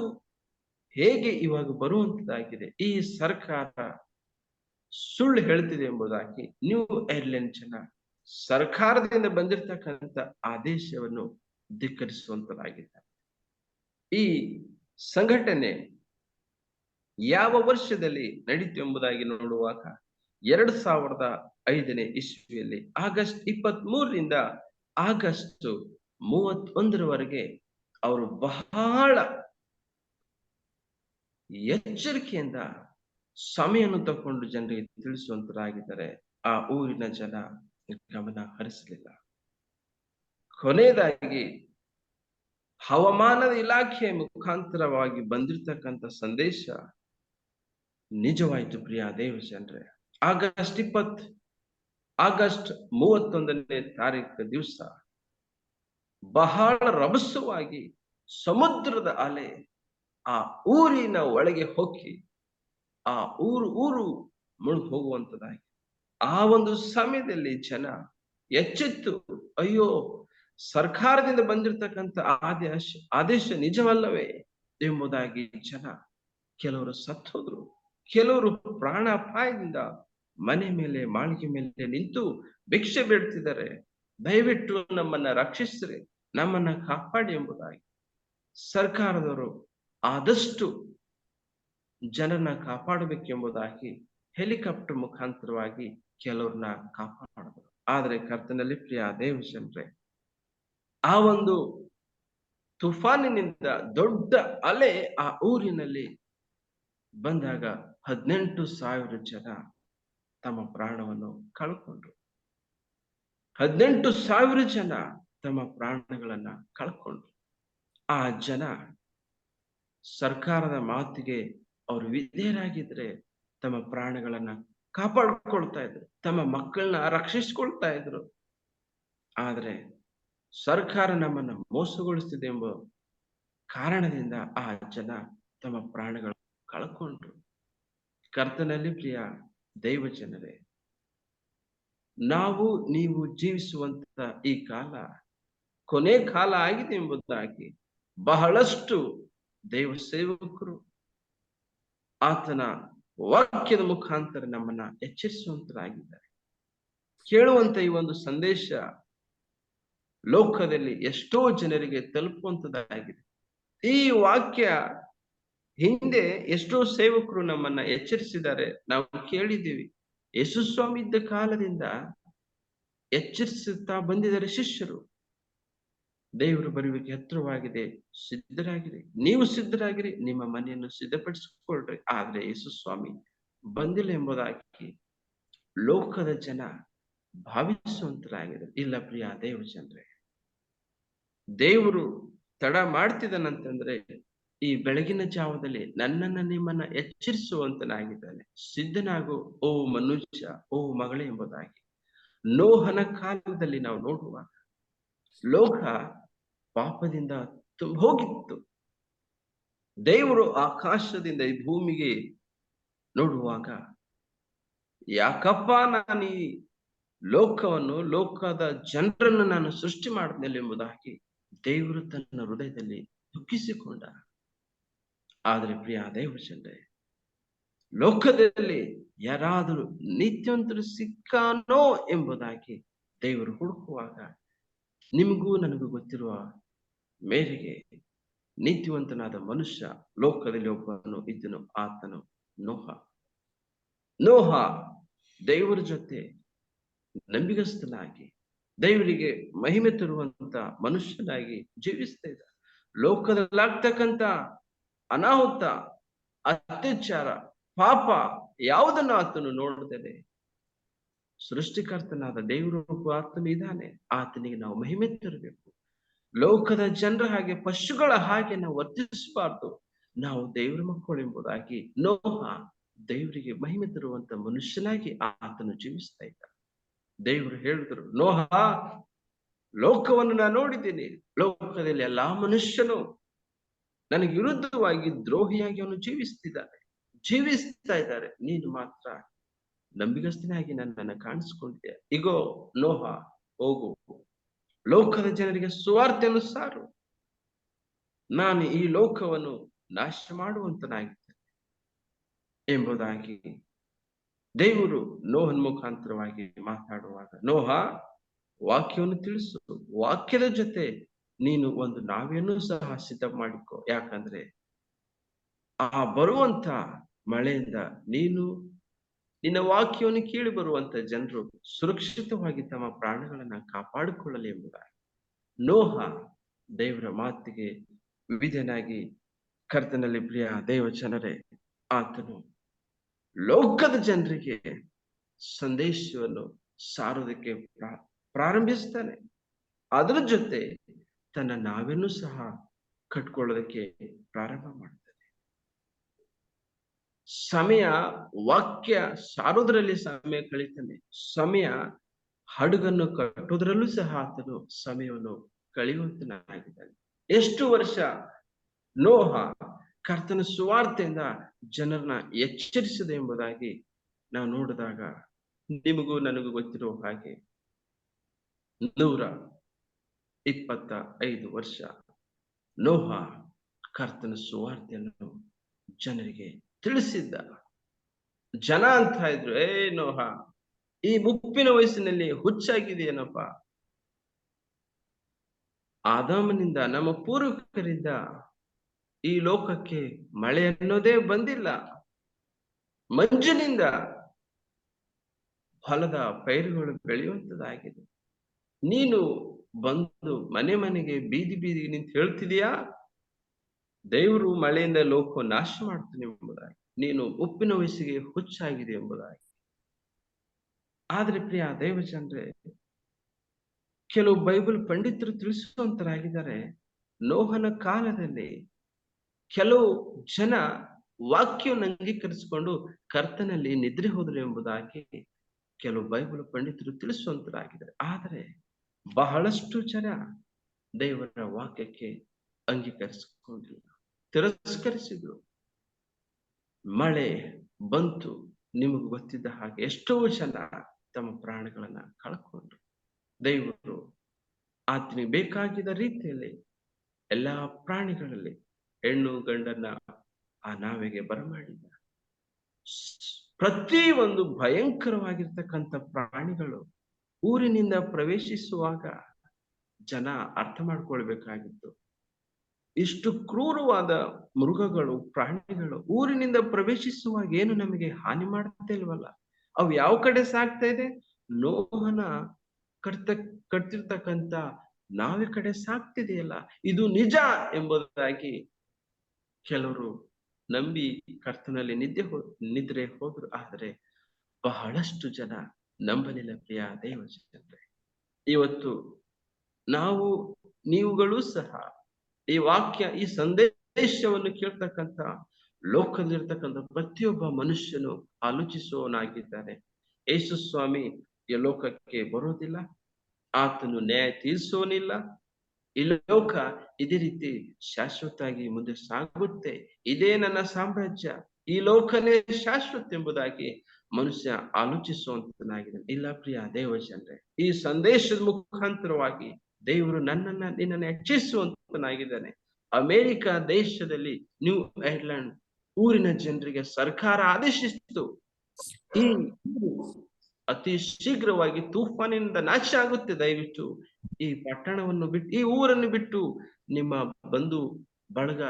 ಹೇಗೆ ಇವಾಗ ಬರುವಂತದ್ದಾಗಿದೆ. ಈ ಸರ್ಕಾರ ಸುಳ್ಳು ಹೇಳ್ತಿದೆ ಎಂಬುದಾಗಿ ನ್ಯೂ ಐರ್ಲೆಂಡ್ ಜನ ಸರ್ಕಾರದಿಂದ ಬಂದಿರತಕ್ಕಂತ ಆದೇಶವನ್ನು ಧಿಕ್ಕರಿಸುವಂತದ್ದಾಗಿದೆ. ಈ ಸಂಘಟನೆ ಯಾವ ವರ್ಷದಲ್ಲಿ ನಡೀತು ಎಂಬುದಾಗಿ ನೋಡುವಾಗ 2005ನೇ ಇಸ್ವಿಯಲ್ಲಿ ಆಗಸ್ಟ್ 23ರಿಂದ ಆಗಸ್ಟ್ 31ರವರೆಗೆ ಅವರು ಬಹಳ ಎಚ್ಚರಿಕೆಯಿಂದ ಸಮಯವನ್ನು ತಕೊಂಡು ಜನರಿಗೆ ತಿಳಿಸುವಂತರಾಗಿದ್ದಾರೆ. ಆ ಊರಿನ ಜನ ಗಮನ ಹರಿಸಲಿಲ್ಲ. ಕೊನೆಯದಾಗಿ ಹವಾಮಾನದ ಇಲಾಖೆಯ ಮುಖಾಂತರವಾಗಿ ಬಂದಿರತಕ್ಕಂತ ಸಂದೇಶ ನಿಜವಾಯಿತು. ಪ್ರಿಯ ದೇವ ಜನರೇ, ಆಗಸ್ಟ್ 31ನೇ ತಾರೀಕು ದಿವಸ ಬಹಳ ರಭಸವಾಗಿ ಸಮುದ್ರದ ಅಲೆ ಆ ಊರಿನ ಒಳಗೆ ಹೊಕ್ಕಿ ಆ ಊರು ಮುಳುಗಿ ಹೋಗುವಂತದಾಗಿ. ಆ ಒಂದು ಸಮಯದಲ್ಲಿ ಜನ ಎಚ್ಚೆತ್ತು, ಅಯ್ಯೋ, ಸರ್ಕಾರದಿಂದ ಬಂದಿರತಕ್ಕಂತ ಆದೇಶ ನಿಜವಲ್ಲವೇ ಎಂಬುದಾಗಿ ಜನ ಕೆಲವರು ಸತ್ತೋದ್ರು, ಕೆಲವರು ಪ್ರಾಣಾಪಾಯದಿಂದ ಮನೆ ಮೇಲೆ ಮಾಳಿಗೆ ಮೇಲೆ ನಿಂತು ಭಿಕ್ಷೆ ಬೇಡ್ತಿದ್ದಾರೆ. ದಯವಿಟ್ಟು ನಮ್ಮನ್ನ ರಕ್ಷಿಸ್ರಿ, ನಮ್ಮನ್ನ ಕಾಪಾಡಿ ಎಂಬುದಾಗಿ. ಸರ್ಕಾರದವರು ಆದಷ್ಟು ಜನರನ್ನ ಕಾಪಾಡಬೇಕೆಂಬುದಾಗಿ ಹೆಲಿಕಾಪ್ಟರ್ ಮುಖಾಂತರವಾಗಿ ಕೆಲವ್ರನ್ನ ಕಾಪಾಡಿದ್ರು. ಆದ್ರೆ ಕರ್ತನಲ್ಲಿ ಪ್ರಿಯ ದೇವ ಜನರೇ, ಆ ಒಂದು ತುಫಾನಿನಿಂದ ದೊಡ್ಡ ಅಲೆ ಆ ಊರಿನಲ್ಲಿ ಬಂದಾಗ 18,000 ಜನ ತಮ್ಮ ಪ್ರಾಣವನ್ನು ಕಳ್ಕೊಂಡ್ರು. 18,000 ಜನ ತಮ್ಮ ಪ್ರಾಣಗಳನ್ನ ಕಳ್ಕೊಂಡ್ರು. ಆ ಜನ ಸರ್ಕಾರದ ಮಾತಿಗೆ ಅವರು ವಿಧೇಯರಾಗಿದ್ರೆ ತಮ್ಮ ಪ್ರಾಣಗಳನ್ನ ಕಾಪಾಡಿಕೊಳ್ತಾ ಇದ್ರು, ತಮ್ಮ ಮಕ್ಕಳನ್ನ ರಕ್ಷಿಸಿಕೊಳ್ತಾ ಇದ್ರು. ಆದ್ರೆ ಸರ್ಕಾರ ನಮ್ಮನ್ನ ಮೋಸಗೊಳಿಸ್ತಿದೆ ಎಂಬ ಕಾರಣದಿಂದ ಆ ಜನ ತಮ್ಮ ಪ್ರಾಣಗಳನ್ನು ಕಳ್ಕೊಂಡ್ರು. ಕರ್ತನಲ್ಲಿ ಪ್ರಿಯ ದೈವ ಜನರೇ, ನಾವು ನೀವು ಜೀವಿಸುವಂತ ಈ ಕಾಲ ಕೊನೆ ಕಾಲ ಆಗಿದೆ ಎಂಬುದಾಗಿ ಬಹಳಷ್ಟು ದೈವ ಸೇವಕರು ಆತನ ವಾಕ್ಯದ ಮುಖಾಂತರ ನಮ್ಮನ್ನ ಎಚ್ಚರಿಸುವಂತರಾಗಿದ್ದಾರೆ. ಕೇಳುವಂತ ಈ ಒಂದು ಸಂದೇಶ ಲೋಕದಲ್ಲಿ ಎಷ್ಟೋ ಜನರಿಗೆ ತಲುಪುವಂತದ್ದಾಗಿದೆ. ಈ ವಾಕ್ಯ ಹಿಂದೆ ಎಷ್ಟೋ ಸೇವಕರು ನಮ್ಮನ್ನ ಎಚ್ಚರಿಸಿದ್ದಾರೆ, ನಾವು ಕೇಳಿದ್ದೀವಿ. ಯೇಸು ಸ್ವಾಮಿ ಇದ್ದ ಕಾಲದಿಂದ ಎಚ್ಚರಿಸುತ್ತಾ ಬಂದಿದ್ದಾರೆ ಶಿಷ್ಯರು. ದೇವರು ಬರುವಿಕೆ ಹತ್ರವಾಗಿದೆ, ಸಿದ್ಧರಾಗಿರಿ, ನೀವು ಸಿದ್ಧರಾಗಿರಿ, ನಿಮ್ಮ ಮನೆಯನ್ನು ಸಿದ್ಧಪಡಿಸಿಕೊಳ್ಳ್ರಿ. ಆದ್ರೆ ಯೇಸು ಸ್ವಾಮಿ ಬಂದಿಲ್ಲ ಎಂಬುದಾಗಿ ಲೋಕದ ಜನ ಭಾವಿಸುವಂತರಾಗಿದೆ. ಇಲ್ಲ ಪ್ರಿಯ ದೇವ ಜನರೇ, ದೇವರು ತಡ ಮಾಡ್ತಿದ್ದಾನಂತಂದ್ರೆ ಈ ಬೆಳಗಿನ ಜಾವದಲ್ಲಿ ನನ್ನನ್ನ ನಿಮ್ಮನ್ನ ಎಚ್ಚರಿಸುವಂತನಾಗಿದ್ದಾನೆ. ಸಿದ್ಧನಾಗು ಓ ಮನುಷ್ಯ, ಓ ಮಗಳೇ ಎಂಬುದಾಗಿ. ನೋಹನ ಕಾಲದಲ್ಲಿ ನಾವು ನೋಡುವಾಗ ಲೋಕ ಪಾಪದಿಂದ ಹೋಗಿತ್ತು. ದೇವರು ಆಕಾಶದಿಂದ ಈ ಭೂಮಿಗೆ ನೋಡುವಾಗ, ಯಾಕಪ್ಪ ನಾನು ಈ ಲೋಕವನ್ನು, ಲೋಕದ ಜನರನ್ನು ನಾನು ಸೃಷ್ಟಿ ಮಾಡಿದ್ನಲ್ಲಿ ಎಂಬುದಾಗಿ ದೇವರು ತನ್ನ ಹೃದಯದಲ್ಲಿ ದುಃಖಿಸಿಕೊಂಡ. ಆದ್ರೆ ಪ್ರಿಯ ದೇವ ಜನರೇ, ಲೋಕದಲ್ಲಿ ಯಾರಾದರೂ ನೀತಿವಂತರು ಸಿಕ್ಕಾನೋ ಎಂಬುದಾಗಿ ದೇವರು ಹುಡುಕುವಾಗ ನಿಮಗೂ ನನಗೂ ಗೊತ್ತಿರುವ ಮೇರೆಗೆ ನೀತಿವಂತನಾದ ಮನುಷ್ಯ ಲೋಕದಲ್ಲಿ ಒಬ್ಬನು ಇದ್ದನು, ಆತನು ನೋಹ. ನೋಹ ದೇವರ ಜೊತೆ ನಂಬಿಗಸ್ತನಾಗಿ ದೇವರಿಗೆ ಮಹಿಮೆ ತರುವಂತ ಮನುಷ್ಯನಾಗಿ ಜೀವಿಸ್ತಾ ಇದ್ದ. ಲೋಕದಲ್ಲಾಗ್ತಕ್ಕಂತ ಅನಾಹುತ, ಅತ್ಯಾಚಾರ, ಪಾಪ ಯಾವುದನ್ನು ಆತನು ನೋಡದೆ ಸೃಷ್ಟಿಕರ್ತನಾದ ದೇವರು ಆತನು ಇದ್ದಾನೆ, ಆತನಿಗೆ ನಾವು ಮಹಿಮೆ ತರಬೇಕು. ಲೋಕದ ಜನರ ಹಾಗೆ, ಪಶುಗಳ ಹಾಗೆ ನಾವು ವರ್ತಿಸಬಾರ್ದು. ನಾವು ದೇವರ ಮಕ್ಕಳು ಎಂಬುದಾಗಿ ನೋಹ ದೇವರಿಗೆ ಮಹಿಮೆ ತರುವಂತ ಮನುಷ್ಯನಾಗಿ ಆತನು ಜೀವಿಸ್ತಾ ಇದ್ದ. ದೇವರು ಹೇಳಿದ್ರು, ನೋಹ, ಲೋಕವನ್ನು ನಾನು ನೋಡಿದ್ದೀನಿ, ಲೋಕದಲ್ಲಿ ಎಲ್ಲಾ ಮನುಷ್ಯನು ನನಗೆ ವಿರುದ್ಧವಾಗಿ ದ್ರೋಹಿಯಾಗಿ ಅವನು ಜೀವಿಸ್ತಾ ಇದ್ದಾರೆ. ನೀನು ಮಾತ್ರ ನಂಬಿಗಸ್ತನಾಗಿ ನನ್ನನ್ನು ಕಾಣಿಸ್ಕೊಂಡಿದ್ದೆ. ಇಗೋ ನೋಹ, ಹೋಗು, ಲೋಕದ ಜನರಿಗೆ ಸುವಾರ್ತೆಯನ್ನು ಸಾರು. ನಾನು ಈ ಲೋಕವನ್ನು ನಾಶ ಮಾಡುವಂತನಾಗಿದ್ದೇನೆ ಎಂಬುದಾಗಿ ದೇವರು ನೋಹನ ಮುಖಾಂತರವಾಗಿ ಮಾತಾಡುವಾಗ, ನೋಹ ವಾಕ್ಯವನ್ನು ತಿಳಿಸು, ವಾಕ್ಯದ ಜೊತೆ ನೀನು ಒಂದು ನಾವೆಯನ್ನು ಸಹ ಸಿದ್ಧ ಮಾಡಿಕೊ. ಯಾಕಂದ್ರೆ ಆ ಬರುವಂತ ಮಳೆಯಿಂದ ನೀನು ನಿನ್ನ ವಾಕ್ಯವನ್ನು ಕೇಳಿ ಬರುವಂತ ಜನರು ಸುರಕ್ಷಿತವಾಗಿ ತಮ್ಮ ಪ್ರಾಣಗಳನ್ನ ಕಾಪಾಡಿಕೊಳ್ಳಲಿ ಎಂಬುದಾಗಿ ನೋಹ ದೇವರ ಮಾತಿಗೆ ವಿಧೇಯನಾಗಿ, ಕರ್ತನಲ್ಲಿ ಪ್ರಿಯ ದೇವ ಜನರೇ, ಆತನು ಲೋಕದ ಜನರಿಗೆ ಸಂದೇಶವನ್ನು ಸಾರೋದಕ್ಕೆ ಪ್ರಾರಂಭಿಸ್ತಾನೆ. ಅದರ ಜೊತೆ ತನ್ನ ನಾವೇನು ಸಹ ಕಟ್ಕೊಳ್ಳೋದಕ್ಕೆ ಪ್ರಾರಂಭ ಮಾಡ್ತಾನೆ. ಸಮಯ ವಾಕ್ಯ ಸಾರೋದ್ರಲ್ಲಿ ಸಮಯ ಕಳೀತಾನೆ. ಸಮಯ ಹಡಗನ್ನು ಕಟ್ಟೋದ್ರಲ್ಲೂ ಸಹ ಆತನು ಸಮಯವನ್ನು ಕಳೆಯುವಂತನಾಗಿದ್ದಾನೆ. ಎಷ್ಟು ವರ್ಷ ನೋಹ ಕರ್ತನ ಸುವಾರ್ತೆಯಿಂದ ಜನರನ್ನ ಎಚ್ಚರಿಸಿದೆ ಎಂಬುದಾಗಿ ನಾವು ನೋಡಿದಾಗ, ನಿಮಗೂ ನನಗೂ ಗೊತ್ತಿರುವ ಹಾಗೆ 125 ವರ್ಷ ನೋಹ ಕರ್ತನ ಸುವಾರ್ತೆಯನ್ನು ಜನರಿಗೆ ತಿಳಿಸಿದ್ದ. ಜನ ಅಂತ ಇದ್ರು, ನೋಹ ಈ ಮುಪ್ಪಿನ ವಯಸ್ಸಿನಲ್ಲಿ ಹುಚ್ಚಾಗಿದೆಯೇನಪ್ಪ, ಆದಾಮನಿಂದ ನಮ್ಮ ಪೂರ್ವಿಕರಿಂದ ಈ ಲೋಕಕ್ಕೆ ಮಳೆ ಅನ್ನೋದೇ ಬಂದಿಲ್ಲ, ಮಂಜಿನಿಂದ ಹೊಲದ ಪೈರುಗಳು ಬೆಳೆಯುವಂತದಾಗಿದೆ. ನೀನು ಬಂದು ಮನೆ ಮನೆಗೆ ಬೀದಿ ಬೀದಿಗೆ ನಿಂತು ಹೇಳ್ತಿದೀಯಾ ದೇವರು ಮಳೆಯಿಂದ ಲೋಕ ನಾಶ ಮಾಡ್ತಾನೆ ಎಂಬುದಾಗಿ, ನೀನು ಉಪ್ಪಿನ ವಯಸ್ಸಿಗೆ ಹುಚ್ಚಾಗಿದೆ ಎಂಬುದಾಗಿ. ಆದ್ರೆ ಪ್ರಿಯ ದೇವಜನರೇ, ಕೆಲವು ಬೈಬಲ್ ಪಂಡಿತರು ತಿಳಿಸುವಂತರಾಗಿದ್ದಾರೆ, ನೋಹನ ಕಾಲದಲ್ಲಿ ಕೆಲವು ಜನ ವಾಕ್ಯವನ್ನು ಅಂಗೀಕರಿಸಿಕೊಂಡು ಕರ್ತನಲ್ಲಿ ನಿದ್ರೆ ಹೋದರು ಎಂಬುದಾಗಿ ಕೆಲವು ಬೈಬಲ್ ಪಂಡಿತರು ತಿಳಿಸುವಂತರಾಗಿದ್ದಾರೆ. ಆದರೆ ಬಹಳಷ್ಟು ಜನ ದೇವರ ವಾಕ್ಯಕ್ಕೆ ಅಂಗೀಕರಿಸಿಕೊಂಡಿಲ್ಲ, ತಿರಸ್ಕರಿಸಿದ್ರು. ಮಳೆ ಬಂತು, ನಿಮಗೆ ಗೊತ್ತಿದ್ದ ಹಾಗೆ ಎಷ್ಟೋ ಜನ ತಮ್ಮ ಪ್ರಾಣಗಳನ್ನ ಕಳ್ಕೊಂಡ್ರು. ದೇವರು ಆತನಿಗೆ ಬೇಕಾಗಿದ್ದ ರೀತಿಯಲ್ಲಿ ಎಲ್ಲಾ ಪ್ರಾಣಿಗಳಲ್ಲಿ ಹೆಣ್ಣು ಗಂಡನ್ನ ಆ ನಾವೆಗೆ ಬರಮಾಡಿದ. ಪ್ರತಿ ಒಂದು ಭಯಂಕರವಾಗಿರ್ತಕ್ಕಂಥ ಪ್ರಾಣಿಗಳು ಊರಿನಿಂದ ಪ್ರವೇಶಿಸುವಾಗ ಜನ ಅರ್ಥ ಮಾಡ್ಕೊಳ್ಬೇಕಾಗಿತ್ತು, ಇಷ್ಟು ಕ್ರೂರವಾದ ಮೃಗಗಳು, ಪ್ರಾಣಿಗಳು ಊರಿನಿಂದ ಪ್ರವೇಶಿಸುವಾಗ ಏನು ನಮಗೆ ಹಾನಿ ಮಾಡ್ತಾ ಇಲ್ವಲ್ಲ, ಅವು ಯಾವ ಕಡೆ ಸಾಗ್ತಾ ಇದೆ? ನೋಹನ ಕಟ್ತಿರ್ತಕ್ಕಂಥ ನಾವೇ ಕಡೆ ಸಾಕ್ತಿದೆಯಲ್ಲ, ಇದು ನಿಜ ಎಂಬುದಾಗಿ ಕೆಲವರು ನಂಬಿ ಕರ್ತನಲ್ಲಿ ನಿದ್ರೆ ಹೋದ್ರು. ಆದರೆ ಬಹಳಷ್ಟು ಜನ ನಂಬಲಿಲ್ಲ. ಪ್ರಿಯ ದೇವಜನರೇ, ಇವತ್ತು ನಾವು ನೀವುಗಳು ಸಹ ಈ ವಾಕ್ಯ, ಈ ಸಂದೇಶವನ್ನು ಕೇಳ್ತಕ್ಕಂಥ ಲೋಕದಲ್ಲಿರ್ತಕ್ಕಂಥ ಪ್ರತಿಯೊಬ್ಬ ಮನುಷ್ಯನು ಆಲೋಚಿಸುವವನಾಗಿದ್ದಾನೆ. ಯೇಸು ಸ್ವಾಮಿ ಈ ಲೋಕಕ್ಕೆ ಬರೋದಿಲ್ಲ, ಆತನು ನ್ಯಾಯ ತೀರಿಸೋನಿಲ್ಲ. ಈ ಲೋಕ ಇದೇ ರೀತಿ ಶಾಶ್ವತವಾಗಿ ಮುಂದೆ ಸಾಗುತ್ತೆ, ಇದೇ ನನ್ನ ಸಾಮ್ರಾಜ್ಯ, ಈ ಲೋಕನೇ ಶಾಶ್ವತ ಎಂಬುದಾಗಿ ಮನುಷ್ಯ ಆಲೋಚಿಸುವಂತನಾಗಿದ್ದಾನೆ. ಇಲ್ಲ ಪ್ರಿಯ ದೇವಜನರೇ, ಈ ಸಂದೇಶದ ಮುಖಾಂತರವಾಗಿ ದೇವರು ನಿನ್ನನ್ನು ಹೆಚ್ಚಿಸುವಂತನಾಗಿದ್ದಾನೆ. ಅಮೆರಿಕ ದೇಶದಲ್ಲಿ ನ್ಯೂ ಐರ್ಲೆಂಡ್ ಊರಿನ ಜನರಿಗೆ ಸರ್ಕಾರ ಆದೇಶಿಸಿತು, ಈ ಅತಿ ಶೀಘ್ರವಾಗಿ ತೂಫಾನಿನಿಂದ ನಾಶ ಆಗುತ್ತೆ, ದಯವಿಟ್ಟು ಈ ಪಟ್ಟಣವನ್ನು ಬಿಟ್ಟು, ಈ ಊರನ್ನು ಬಿಟ್ಟು ನಿಮ್ಮ ಬಂಧು ಬಳಗ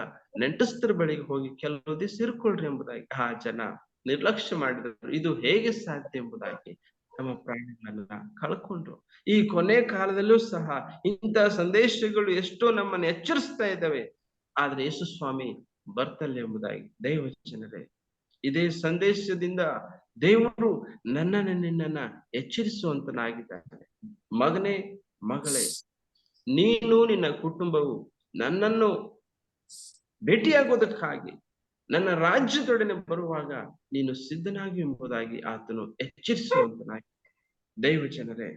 ನೆಂಟಸ್ಥರ ಬಳಿಗೆ ಹೋಗಿ ಕೆಲವು ದಿವಸ ಇರ್ಕೊಳ್ರಿ ಎಂಬುದಾಗಿ ಆ ಜನ ನಿರ್ಲಕ್ಷ್ಯ ಮಾಡಿದರು. ಇದು ಹೇಗೆ ಸಾಧ್ಯ ಎಂಬುದಾಗಿ ತಮ್ಮ ಪ್ರಾಣಗಳನ್ನ ಕಳ್ಕೊಂಡ್ರು. ಈ ಕೊನೆ ಕಾಲದಲ್ಲೂ ಸಹ ಇಂಥ ಸಂದೇಶಗಳು ಎಷ್ಟೋ ನಮ್ಮನ್ನು ಎಚ್ಚರಿಸ್ತಾ ಇದ್ದಾವೆ. ಆದ್ರೆ ಯೇಸು ಸ್ವಾಮಿ ಬರ್ತಲ್ಲ ಎಂಬುದಾಗಿ ದೇವಜನರೇ, ಇದೇ ಸಂದೇಶದಿಂದ ದೇವರು ನಿನ್ನನ್ನ ಎಚ್ಚರಿಸುವಂತನಾಗಿದ್ದಾನೆ. ಮಗನೇ, ಮಗಳೇ, ನೀನು ನಿನ್ನ ಕುಟುಂಬವು ನನ್ನನ್ನು ಭೇಟಿಯಾಗೋದಕ್ಕಾಗಿ ನನ್ನ ರಾಜ್ಯದೊಡನೆ ಬರುವಾಗ ನೀನು ಸಿದ್ಧನಾಗಿ ಎಂಬುದಾಗಿ ಆತನು ಎಚ್ಚರಿಸುವಂತನಾಗಿ. ದೇವಜನರೇ,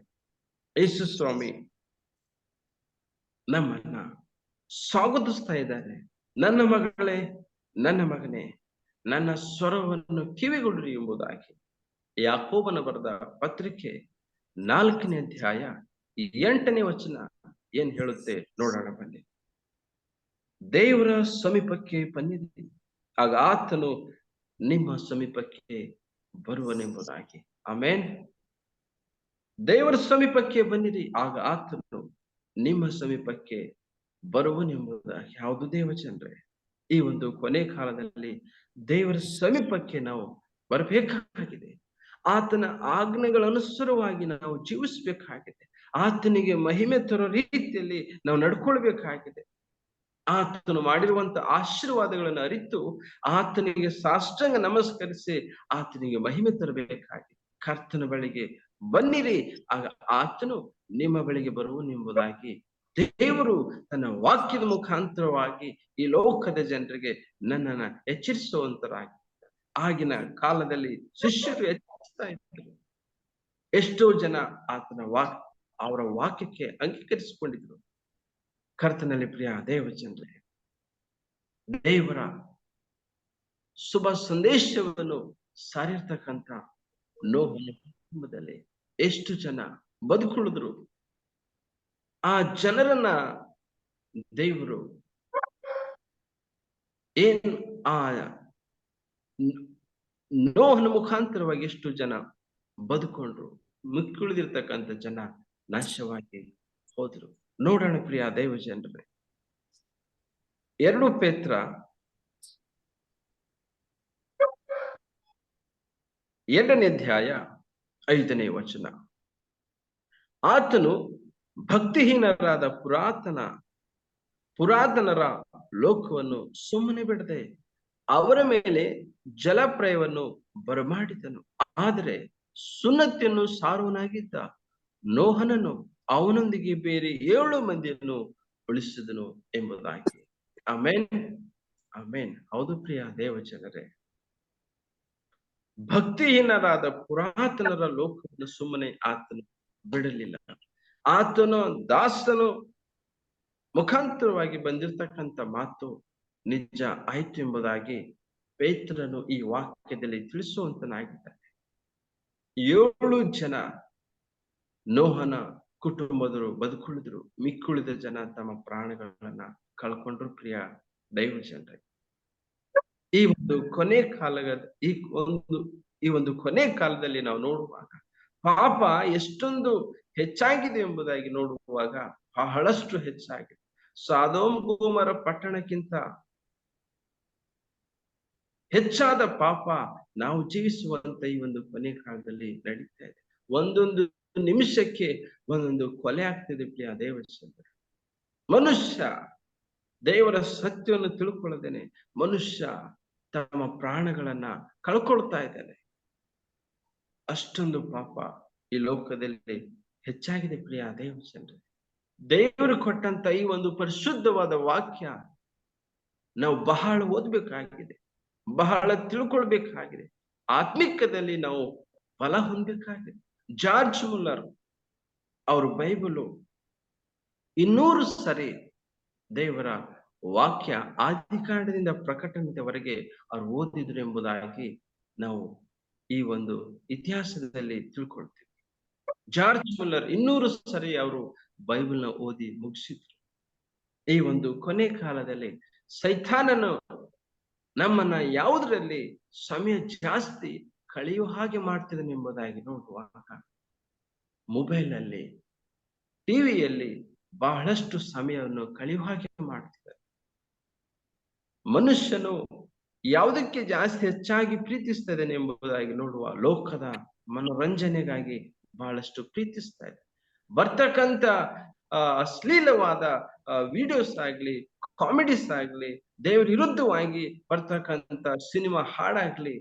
ಯೇಸು ಸ್ವಾಮಿ ನಮ್ಮನ್ನ ಸ್ವಾಗತಿಸ್ತಾ ಇದ್ದಾರೆ. ನನ್ನ ಮಗಳೇ, ನನ್ನ ಮಗನೇ, ನನ್ನ ಸ್ವರವನ್ನು ಕಿವಿಗೊಡ್ರಿ ಎಂಬುದಾಗಿ ಯಾಕೋಬನ ಬರೆದ ಪತ್ರಿಕೆ 4ನೇ ಅಧ್ಯಾಯ 8ನೇ ವಚನ ಏನ್ ಹೇಳುತ್ತೆ ನೋಡೋಣ ಬನ್ನಿ. ದೇವರ ಸಮೀಪಕ್ಕೆ ಬನ್ನಿರಿ, ಆಗ ಆತನು ನಿಮ್ಮ ಸಮೀಪಕ್ಕೆ ಬರುವನೆಂಬುದಾಗಿ. ಆಮೇನ್. ದೇವರ ಸಮೀಪಕ್ಕೆ ಬನ್ನಿರಿ, ಆಗ ಆತನು ನಿಮ್ಮ ಸಮೀಪಕ್ಕೆ ಬರುವನೆಂಬುದಾಗಿ. ಯಾವುದು ದೇವಜನರೇ, ಈ ಒಂದು ಕೊನೆ ಕಾಲದಲ್ಲಿ ದೇವರ ಸಮೀಪಕ್ಕೆ ನಾವು ಬರಬೇಕಾಗಿದೆ. ಆತನ ಆಜ್ಞೆಗಳ ಅನುಸಾರವಾಗಿ ನಾವು ಜೀವಿಸಬೇಕಾಗಿದೆ. ಆತನಿಗೆ ಮಹಿಮೆ ತರೋ ರೀತಿಯಲ್ಲಿ ನಾವು ನಡ್ಕೊಳ್ಬೇಕಾಗಿದೆ. ಆತನು ಮಾಡಿರುವಂತ ಆಶೀರ್ವಾದಗಳನ್ನು ಅರಿತು ಆತನಿಗೆ ಸಾಷ್ಟಾಂಗ ನಮಸ್ಕರಿಸಿ ಆತನಿಗೆ ಮಹಿಮೆ ತರಬೇಕಾಗಿದೆ. ಕರ್ತನ ಬಳಿಗೆ ಬನ್ನಿರಿ, ಆಗ ಆತನು ನಿಮ್ಮ ಬಳಿಗೆ ಬರುವನೆಂಬುದಾಗಿ ದೇವರು ತನ್ನ ವಾಕ್ಯದ ಮುಖಾಂತರವಾಗಿ ಈ ಲೋಕದ ಜನರಿಗೆ ನನ್ನನ್ನ ಎಚ್ಚರಿಸುವಂತರಾಗಿ. ಆಗಿನ ಕಾಲದಲ್ಲಿ ಶಿಷ್ಯರು ಎಚ್ಚರಿಸ್ತಾ ಇದ್ರು. ಎಷ್ಟೋ ಜನ ಆತನ ಅವರ ವಾಕ್ಯಕ್ಕೆ ಅಂಗೀಕರಿಸಿಕೊಂಡಿದ್ರು. ಕರ್ತನಲ್ಲಿ ಪ್ರಿಯ ದೇವಜನರೇ, ದೇವರ ಶುಭ ಸಂದೇಶವನ್ನು ಸಾರಿರ್ತಕ್ಕಂಥ ನೋಹನ ಕುಟುಂಬದಲ್ಲಿ ಎಷ್ಟು ಜನ ಬದುಕುಳಿದ್ರು. ಆ ಜನರನ್ನ ದೇವರು ಆ ನೋಹನ ಮುಖಾಂತರವಾಗಿ ಎಷ್ಟು ಜನ ಬದುಕೊಂಡ್ರು, ಮಿಕ್ಕುಳಿದಿರ್ತಕ್ಕಂಥ ಜನ ನಾಶವಾಗಿ ಹೋದ್ರು. ನೋಡೋಣ ಪ್ರಿಯ ದೇವಜನರೇ, 2 ಪೇತ್ರ 2ನೇ ಅಧ್ಯಾಯ 5ನೇ ವಚನ. ಆತನು ಭಕ್ತಿಹೀನರಾದ ಪುರಾತನರ ಲೋಕವನ್ನು ಸುಮ್ಮನೆ ಬಿಡದೆ ಅವರ ಮೇಲೆ ಜಲಪ್ರಯವನ್ನು ಬರಮಾಡಿದನು. ಆದರೆ ಸುನ್ನತಿಯನ್ನು ಸಾರುವನಾಗಿದ್ದ ನೋಹನನ್ನು ಅವನೊಂದಿಗೆ ಬೇರೆ 7 ಮಂದಿಯನ್ನು ಉಳಿಸಿದನು ಎಂಬುದಾಗಿ. ಆಮೇನ್, ಆಮೇನ್. ಹೌದು ಪ್ರಿಯ ದೇವಜನರೇ, ಭಕ್ತಿಹೀನರಾದ ಪುರಾತನರ ಲೋಕವನ್ನು ಸುಮ್ಮನೆ ಆತನು ಬಿಡಲಿಲ್ಲ. ಆತನು ದಾಸನು ಮುಖಾಂತರವಾಗಿ ಬಂದಿರತಕ್ಕಂಥ ಮಾತು ನಿಜ ಆಯ್ತು ಎಂಬುದಾಗಿ ಪೇತ್ರನು ಈ ವಾಕ್ಯದಲ್ಲಿ ತಿಳಿಸುವಂತನಾಗಿದ್ದಾನೆ. 7 ಜನ ನೋಹನ ಕುಟುಂಬದರು ಬದುಕುಳಿದ್ರು, ಮಿಕ್ಕುಳಿದ ಜನ ತಮ್ಮ ಪ್ರಾಣಗಳನ್ನ ಕಳ್ಕೊಂಡ್ರು. ಪ್ರಿಯ ದೈವಜನರೇ, ಈ ಒಂದು ಕೊನೆ ಕಾಲದಲ್ಲಿ ನಾವು ನೋಡುವಾಗ ಪಾಪ ಎಷ್ಟೊಂದು ಹೆಚ್ಚಾಗಿದೆ ಎಂಬುದಾಗಿ ನೋಡುವಾಗ ಬಹಳಷ್ಟು ಹೆಚ್ಚಾಗಿದೆ. ಸೊದೋಮ್ ಗೊಮೋರ ಪಟ್ಟಣಕ್ಕಿಂತ ಹೆಚ್ಚಾದ ಪಾಪ ನಾವು ಜೀವಿಸುವಂತ ಈ ಒಂದು ಕೊನೆ ಕಾಲದಲ್ಲಿ ನಡೀತಾ ಇದೆ. ಒಂದೊಂದು ನಿಮಿಷಕ್ಕೆ ಒಂದೊಂದು ಕೊಲೆ ಆಗ್ತಿದೆ ಪ್ರಿಯ ದೇವಜನರೇ. ಮನುಷ್ಯ ದೇವರ ಸತ್ಯವನ್ನು ತಿಳ್ಕೊಳ್ಳದೇನೆ ಮನುಷ್ಯ ತಮ್ಮ ಪ್ರಾಣಗಳನ್ನ ಕಳ್ಕೊಳ್ತಾ ಇದ್ದಾನೆ. ಅಷ್ಟೊಂದು ಪಾಪ ಈ ಲೋಕದಲ್ಲಿ ಹೆಚ್ಚಾಗಿದೆ ಪ್ರಿಯ ದೇವಜನರೇ. ದೇವರು ಕೊಟ್ಟಂತ ಈ ಒಂದು ಪರಿಶುದ್ಧವಾದ ವಾಕ್ಯ ನಾವು ಬಹಳ ಓದ್ಬೇಕಾಗಿದೆ, ಬಹಳ ತಿಳ್ಕೊಳ್ಬೇಕಾಗಿದೆ, ಆತ್ಮಿಕದಲ್ಲಿ ನಾವು ಬಲ ಹೊಂದಬೇಕಾಗಿದೆ. ಜಾರ್ಜ್ ಮುಲ್ಲರ್ ಅವರು ಬೈಬಲು 200 ಸರಿ ದೇವರ ವಾಕ್ಯ ಆದಿಕಾಂಡದಿಂದ ಪ್ರಕಟಣೆಯವರೆಗೆ ಅವರು ಓದಿದ್ರು ಎಂಬುದಾಗಿ ನಾವು ಈ ಒಂದು ಇತಿಹಾಸದಲ್ಲಿ ತಿಳ್ಕೊಳ್ತೀವಿ. ಜಾರ್ಜ್ ಮುಲ್ಲರ್ 200 ಸರಿ ಅವರು ಬೈಬಲ್ನ ಓದಿ ಮುಗಿಸಿದ್ರು. ಈ ಒಂದು ಕೊನೆ ಕಾಲದಲ್ಲಿ ಸೈತಾನನು ನಮ್ಮನ್ನ ಯಾವುದರಲ್ಲಿ ಸಮಯ ಜಾಸ್ತಿ ಕಳೆಯುವ ಹಾಗೆ ಮಾಡ್ತಿದ್ದಾನೆ ಎಂಬುದಾಗಿ ನೋಡುವಾಗ ಮೊಬೈಲ್ ಅಲ್ಲಿ, ಟಿವಿಯಲ್ಲಿ ಬಹಳಷ್ಟು ಸಮಯವನ್ನು ಕಳೆಯುವ ಹಾಗೆ ಮಾಡ್ತಿದ್ದಾರೆ. ಮನುಷ್ಯನು ಯಾವುದಕ್ಕೆ ಜಾಸ್ತಿ ಹೆಚ್ಚಾಗಿ ಪ್ರೀತಿಸ್ತಾ ಇದ್ದಾನೆ ಎಂಬುದಾಗಿ ನೋಡುವ ಲೋಕದ ಮನೋರಂಜನೆಗಾಗಿ ಬಹಳಷ್ಟು ಪ್ರೀತಿಸ್ತಾ ಇದೆ. ಬರ್ತಕ್ಕಂಥ ಅಶ್ಲೀಲವಾದ ವಿಡಿಯೋಸ್ ಆಗ್ಲಿ, ಕಾಮಿಡೀಸ್ ಆಗ್ಲಿ, ದೇವರ ವಿರುದ್ಧವಾಗಿ ಬರ್ತಕ್ಕಂಥ ಸಿನಿಮಾ ಹಾಡಾಗ್ಲಿ,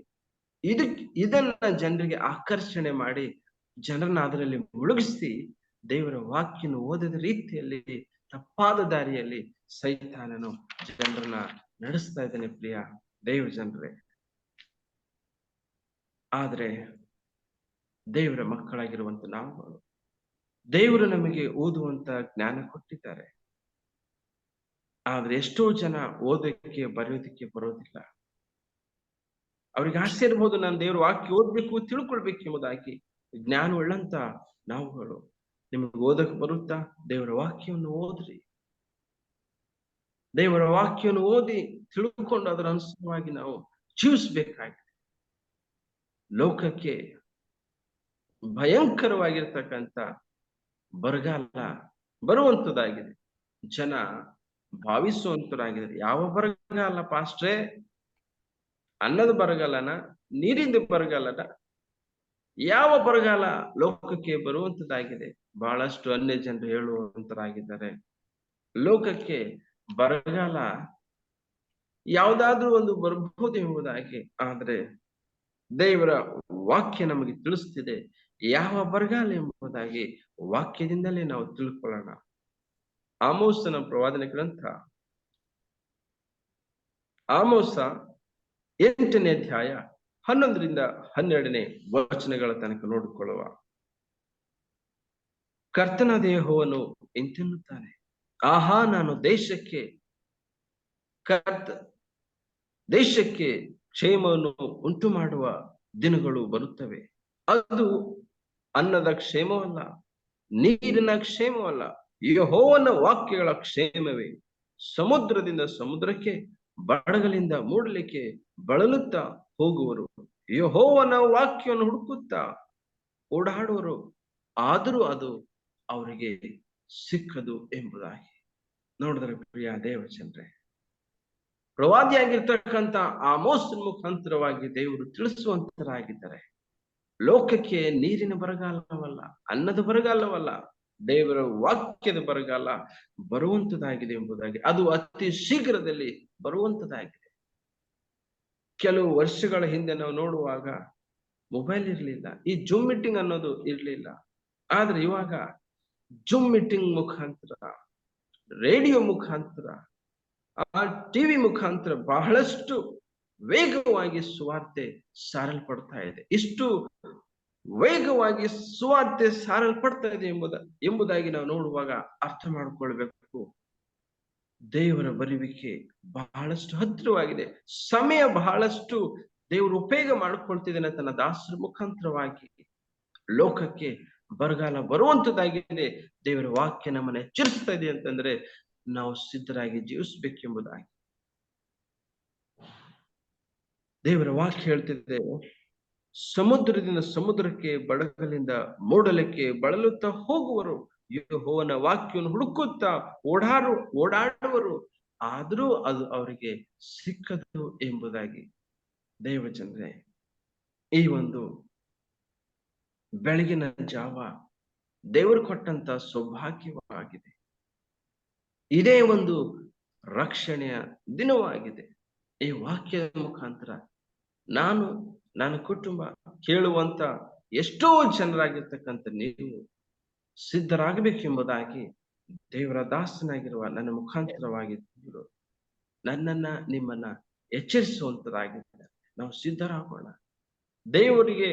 ಇದನ್ನ ಜನರಿಗೆ ಆಕರ್ಷಣೆ ಮಾಡಿ ಜನರನ್ನ ಅದರಲ್ಲಿ ಮುಳುಗಿಸಿ ದೇವರ ವಾಕ್ಯನ ಓದದ ರೀತಿಯಲ್ಲಿ ತಪ್ಪಾದ ದಾರಿಯಲ್ಲಿ ಸೈತಾನನು ಜನರನ್ನ ನಡೆಸ್ತಾ ಇದ್ದಾನೆ ಪ್ರಿಯ ದೇವ ಜನರೇ. ಆದ್ರೆ ದೇವರ ಮಕ್ಕಳಾಗಿರುವಂತ ನಾವುಗಳು, ದೇವರು ನಮಗೆ ಓದುವಂತ ಜ್ಞಾನ ಕೊಟ್ಟಿದ್ದಾರೆ. ಆದ್ರೆ ಎಷ್ಟೋ ಜನ ಓದೋದಕ್ಕೆ ಬರೆಯೋದಕ್ಕೆ ಬರೋದಿಲ್ಲ. ಅವ್ರಿಗೆ ಆಸೆ ಇರ್ಬೋದು, ನಾನು ದೇವ್ರ ವಾಕ್ಯ ಓದ್ಬೇಕು, ತಿಳ್ಕೊಳ್ಬೇಕು ಎಂಬುದಾಗಿ. ಜ್ಞಾನ ಉಳ್ಳಂತ ನಾವುಗಳು ನಿಮಗೆ ಓದಕ್ ಬರುತ್ತಾ? ದೇವರ ವಾಕ್ಯವನ್ನು ಓದ್ರಿ. ದೇವರ ವಾಕ್ಯವನ್ನು ಓದಿ ತಿಳ್ಕೊಂಡು ಅದರ ಅನುಸಾರವಾಗಿ ನಾವು ಜೀವಿಸಬೇಕಾಗಿದೆ. ಲೋಕಕ್ಕೆ ಭಯಂಕರವಾಗಿರ್ತಕ್ಕಂಥ ಬರಗಾಲ ಬರುವಂತದ್ದಾಗಿದೆ. ಜನ ಭಾವಿಸುವಂತರಾಗಿದೆ. ಯಾವ ಬರಗಾಲ ಪಾಸ್ಟ್ರೆ? ಅನ್ನದ ಬರಗಾಲನ, ನೀರಿಂದ ಬರಗಾಲನ? ಯಾವ ಬರಗಾಲ ಲೋಕಕ್ಕೆ ಬರುವಂತದ್ದಾಗಿದೆ? ಬಹಳಷ್ಟು ಅನ್ಯ ಜನರು ಹೇಳುವಂತರಾಗಿದ್ದಾರೆ. ಲೋಕಕ್ಕೆ ಬರಗಾಲ ಯಾವುದಾದ್ರೂ ಒಂದು ಬರಬಹುದು ಎಂಬುದಾಗಿ. ಆದ್ರೆ ದೇವರ ವಾಕ್ಯ ನಮಗೆ ತಿಳಿಸ್ತಿದೆ ಯಾವ ಬರಗಾಲ ಎಂಬುದಾಗಿ. ವಾಕ್ಯದಿಂದಲೇ ನಾವು ತಿಳ್ಕೊಳ್ಳೋಣ. ಆಮೋಸನ ಪ್ರವಾದನೆ ಗ್ರಂಥ, ಆಮೋಸ 8ನೇ ಅಧ್ಯಾಯ 11ರಿಂದ 12ನೇ ವಚನಗಳ ತನಕ ನೋಡಿಕೊಳ್ಳುವ. ಕರ್ತನಾದ ಯೆಹೋವನು ಇಂತೆನ್ನುತ್ತಾನೆ, ಆಹಾ, ನಾನು ದೇಶಕ್ಕೆ ಕ್ಷೇಮವನ್ನು ಉಂಟು ಮಾಡುವ ದಿನಗಳು ಬರುತ್ತವೆ. ಅದು ಅನ್ನದ ಕ್ಷೇಮವಲ್ಲ, ನೀರಿನ ಕ್ಷೇಮವಲ್ಲ, ಯೆಹೋವನ ವಾಕ್ಯಗಳ ಕ್ಷೇಮವೇ. ಸಮುದ್ರದಿಂದ ಸಮುದ್ರಕ್ಕೆ, ಬಡಗಲಿಂದ ಮೂಡಲಿಕ್ಕೆ ಬಳಲುತ್ತಾ ಹೋಗುವರು. ಯೆಹೋವನ ವಾಕ್ಯವನ್ನು ಹುಡುಕುತ್ತಾ ಓಡಾಡುವರು, ಆದರೂ ಅದು ಅವರಿಗೆ ಸಿಕ್ಕದು ಎಂಬುದಾಗಿ. ನೋಡಿದ್ರೆ ಪ್ರಿಯ ದೇವಜನರೇ, ಪ್ರವಾದಿಯಾಗಿರ್ತಕ್ಕಂಥ ಆಮೋಸನ ಮುಖಾಂತರವಾಗಿ ದೇವರು ತಿಳಿಸುವಂತರಾಗಿದ್ದಾರೆ. ಲೋಕಕ್ಕೆ ನೀರಿನ ಬರಗಾಲವಲ್ಲ, ಅನ್ನದ ಬರಗಾಲವಲ್ಲ, ದೇವರ ವಾಕ್ಯದ ಬರಗಾಲ ಬರುವಂತದಾಗಿದೆ ಎಂಬುದಾಗಿ. ಅದು ಅತಿ ಶೀಘ್ರದಲ್ಲಿ ಬರುವಂತದಾಗಿದೆ. ಕೆಲವು ವರ್ಷಗಳ ಹಿಂದೆ ನಾವು ನೋಡುವಾಗ ಮೊಬೈಲ್ ಇರ್ಲಿಲ್ಲ, ಈ ಜೂಮ್ ಮೀಟಿಂಗ್ ಅನ್ನೋದು ಇರ್ಲಿಲ್ಲ. ಆದ್ರೆ ಇವಾಗ ಜೂಮ್ ಮೀಟಿಂಗ್ ಮುಖಾಂತರ, ರೇಡಿಯೋ ಮುಖಾಂತರ, ಟಿವಿ ಮುಖಾಂತರ ಬಹಳಷ್ಟು ವೇಗವಾಗಿ ಸುವಾರ್ತೆ ಸಾರಲ್ಪಡ್ತಾ ಇದೆ. ಇಷ್ಟು ವೇಗವಾಗಿ ಸುವಾರ್ತೆ ಸಾರಲ್ಪಡ್ತಾ ಇದೆ ಎಂಬುದಾಗಿ ನಾವು ನೋಡುವಾಗ ಅರ್ಥ ಮಾಡಿಕೊಳ್ಬೇಕು, ದೇವರ ಬರುವಿಕೆ ಬಹಳಷ್ಟು ಹತ್ತಿರವಾಗಿದೆ. ಸಮಯ ಬಹಳಷ್ಟು ದೇವರು ಉಪಯೋಗ ಮಾಡಿಕೊಳ್ತಿದ್ದೇನೆ ತನ್ನ ದಾಸರ ಮುಖಾಂತರವಾಗಿ. ಲೋಕಕ್ಕೆ ಬರಗಾಲ ಬರುವಂತದ್ದಾಗಿದೆ. ದೇವರ ವಾಕ್ಯ ನಮ್ಮನ್ನ ಎಚ್ಚರಿಸ್ತಾ ಇದೆ ಅಂತಂದ್ರೆ ನಾವು ಸಿದ್ಧರಾಗಿ ಜೀವಿಸ್ಬೇಕೆಂಬುದಾಗಿ. ದೇವರ ವಾಕ್ಯ ಹೇಳ್ತಿದೆ, ಸಮುದ್ರದಿಂದ ಸಮುದ್ರಕ್ಕೆ, ಬಡಗಲಿಂದ ಮೂಡಲಕ್ಕೆ ಬಳಲುತ್ತಾ ಹೋಗುವರು. ಯೆಹೋವನ ವಾಕ್ಯವನ್ನು ಹುಡುಕುತ್ತಾ ಓಡಾಡುವರು, ಆದರೂ ಅದು ಅವರಿಗೆ ಸಿಕ್ಕದು ಎಂಬುದಾಗಿ. ದೇವಜನರೇ, ಈ ಒಂದು ಬೆಳಗಿನ ಜಾವ ದೇವರು ಕೊಟ್ಟಂತ ಸೌಭಾಗ್ಯವಾಗಿದೆ. ಇದೇ ಒಂದು ರಕ್ಷಣೆಯ ದಿನವಾಗಿದೆ. ಈ ವಾಕ್ಯದ ಮುಖಾಂತರ ನನ್ನ ಕುಟುಂಬ ಕೇಳುವಂತ ಎಷ್ಟೋ ಜನರಾಗಿರ್ತಕ್ಕಂಥ ನೀವು ಸಿದ್ಧರಾಗಬೇಕೆಂಬುದಾಗಿ ದೇವರ ದಾಸನಾಗಿರುವ ನನ್ನ ಮುಖಾಂತರವಾಗಿ ದೇವರು ನನ್ನನ್ನ ನಿಮ್ಮನ್ನ ಎಚ್ಚರಿಸುವಂತರಾಗಿದ್ದಾರೆ. ನಾವು ಸಿದ್ಧರಾಗೋಣ, ದೇವರಿಗೆ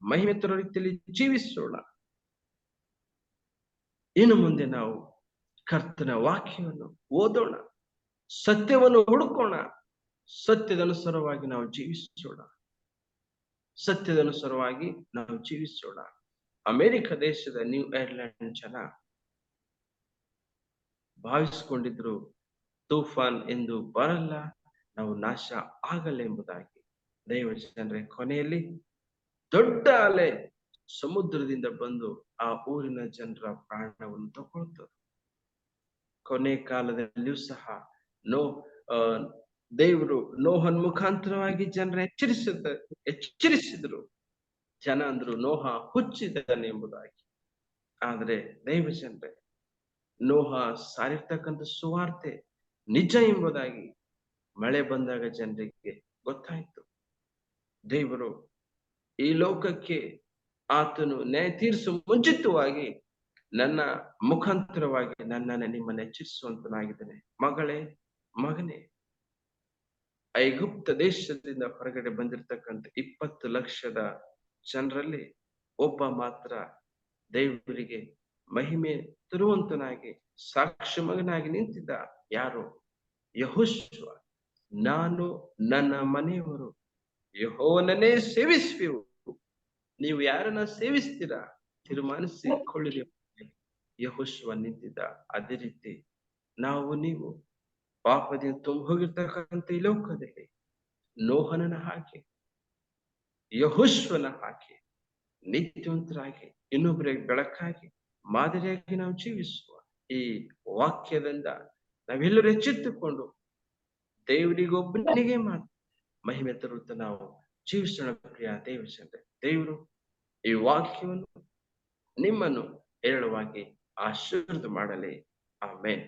ಮಹಿಮೆ ತರೋ ರೀತಿಯಲ್ಲಿ ಜೀವಿಸೋಣ. ಇನ್ನು ಮುಂದೆ ನಾವು ಕರ್ತನ ವಾಕ್ಯವನ್ನು ಓದೋಣ, ಸತ್ಯವನ್ನು ಹುಡುಕೋಣ, ಸತ್ಯದ ಅನುಸಾರವಾಗಿ ನಾವು ಜೀವಿಸೋಣ, ಸತ್ಯದ ಅನುಸಾರವಾಗಿ ನಾವು ಜೀವಿಸೋಣ. ಅಮೆರಿಕ ದೇಶದ ನ್ಯೂ ಐರ್ಲೆಂಡ್ ಜನ ಭಾವಿಸಿಕೊಂಡಿದ್ರು ತೂಫಾನ್ ಎಂದು ಬರಲ್ಲ, ನಾವು ನಾಶ ಆಗಲ್ಲ ಎಂಬುದಾಗಿ. ದೈವ ಜನರೇ, ಕೊನೆಯಲ್ಲಿ ದೊಡ್ಡ ಅಲೆ ಸಮುದ್ರದಿಂದ ಬಂದು ಆ ಊರಿನ ಜನರ ಪ್ರಾಣವನ್ನು ತಗೊಳ್ತದೆ. ಕೊನೆ ಕಾಲದಲ್ಲಿಯೂ ಸಹ ದೇವರು ನೋಹನ್ ಮುಖಾಂತರವಾಗಿ ಜನರ ಎಚ್ಚರಿಸಿದ್ರು. ಜನ ಅಂದ್ರು ನೋಹ ಹುಚ್ಚಿದ್ದಾನೆ ಎಂಬುದಾಗಿ. ಆದ್ರೆ ದೈವ ಜನರೇ, ನೋಹ ಸಾರಿರ್ತಕ್ಕಂಥ ಸುವಾರ್ತೆ ನಿಜ ಎಂಬುದಾಗಿ ಮಳೆ ಬಂದಾಗ ಜನರಿಗೆ ಗೊತ್ತಾಯ್ತು. ದೇವರು ಈ ಲೋಕಕ್ಕೆ ಆತನು ನ್ಯಾಯ ತೀರಿಸುವ ಮುಂಚಿತವಾಗಿ ನನ್ನ ಮುಖಾಂತರವಾಗಿ ನನ್ನನ್ನು ನಿಮ್ಮನ್ನು ಎಚ್ಚರಿಸುವಂತನಾಗಿದ್ದಾನೆ. ಮಗಳೇ, ಮಗನೇ, ಐಗುಪ್ತ ದೇಶದಿಂದ ಹೊರಗಡೆ ಬಂದಿರತಕ್ಕಂಥ 20 ಲಕ್ಷದ ಜನರಲ್ಲಿ ಒಬ್ಬ ಮಾತ್ರ ದೇವರಿಗೆ ಮಹಿಮೆ ತರುವಂತನಾಗಿ ಸಾಕ್ಷಿ ಮಗನಾಗಿ ನಿಂತಿದ್ದ. ಯಾರು? ಯೆಹೋಶುವ. ನಾನು ನನ್ನ ಮನೆಯವರು ಯೆಹೋವನನ್ನೇ ಸೇವಿಸುವೆವು. ನೀವು ಯಾರನ್ನ ಸೇವಿಸ್ತೀರಾ ತೀರ್ಮಾನಿಸಿಕೊಳ್ಳಿರಿ. ಯೆಹೋಶುವ ನಿಂತಿದ್ದ. ಅದೇ ರೀತಿ ನಾವು ನೀವು ಪಾಪದಿಂದ ತುಂಬ ಹೋಗಿರ್ತಕ್ಕಂಥ ಈ ಲೋಕದಲ್ಲಿ ನೋಹನನ ಹಾಗೆ, ಯೆಹೋಶುವನ ಹಾಗೆ ನೀತಿವಂತರಾಗಿ, ಇನ್ನೊಬ್ಬರಿಗೆ ಬೆಳಕಾಗಿ, ಮಾದರಿಯಾಗಿ ನಾವು ಜೀವಿಸುವ. ಈ ವಾಕ್ಯದಿಂದ ನಾವೆಲ್ಲರೂ ಎಚ್ಚೆತ್ತುಕೊಂಡು ದೇವರಿಗೊಬ್ಬನಿಗೆ ಮಾತ್ರ ಮಹಿಮೆ ತರುತ್ತ ನಾವು ಜೀವಿಸೋಣ. ಪ್ರಿಯ ದೇವಚಂದ್ರ, ದೇವರು ಈ ವಾಕ್ಯವನ್ನು ನಿಮ್ಮನ್ನು ಹೇರಳವಾಗಿ ಆಶೀರ್ವಾದ ಮಾಡಲಿ. ಆಮೇನ್.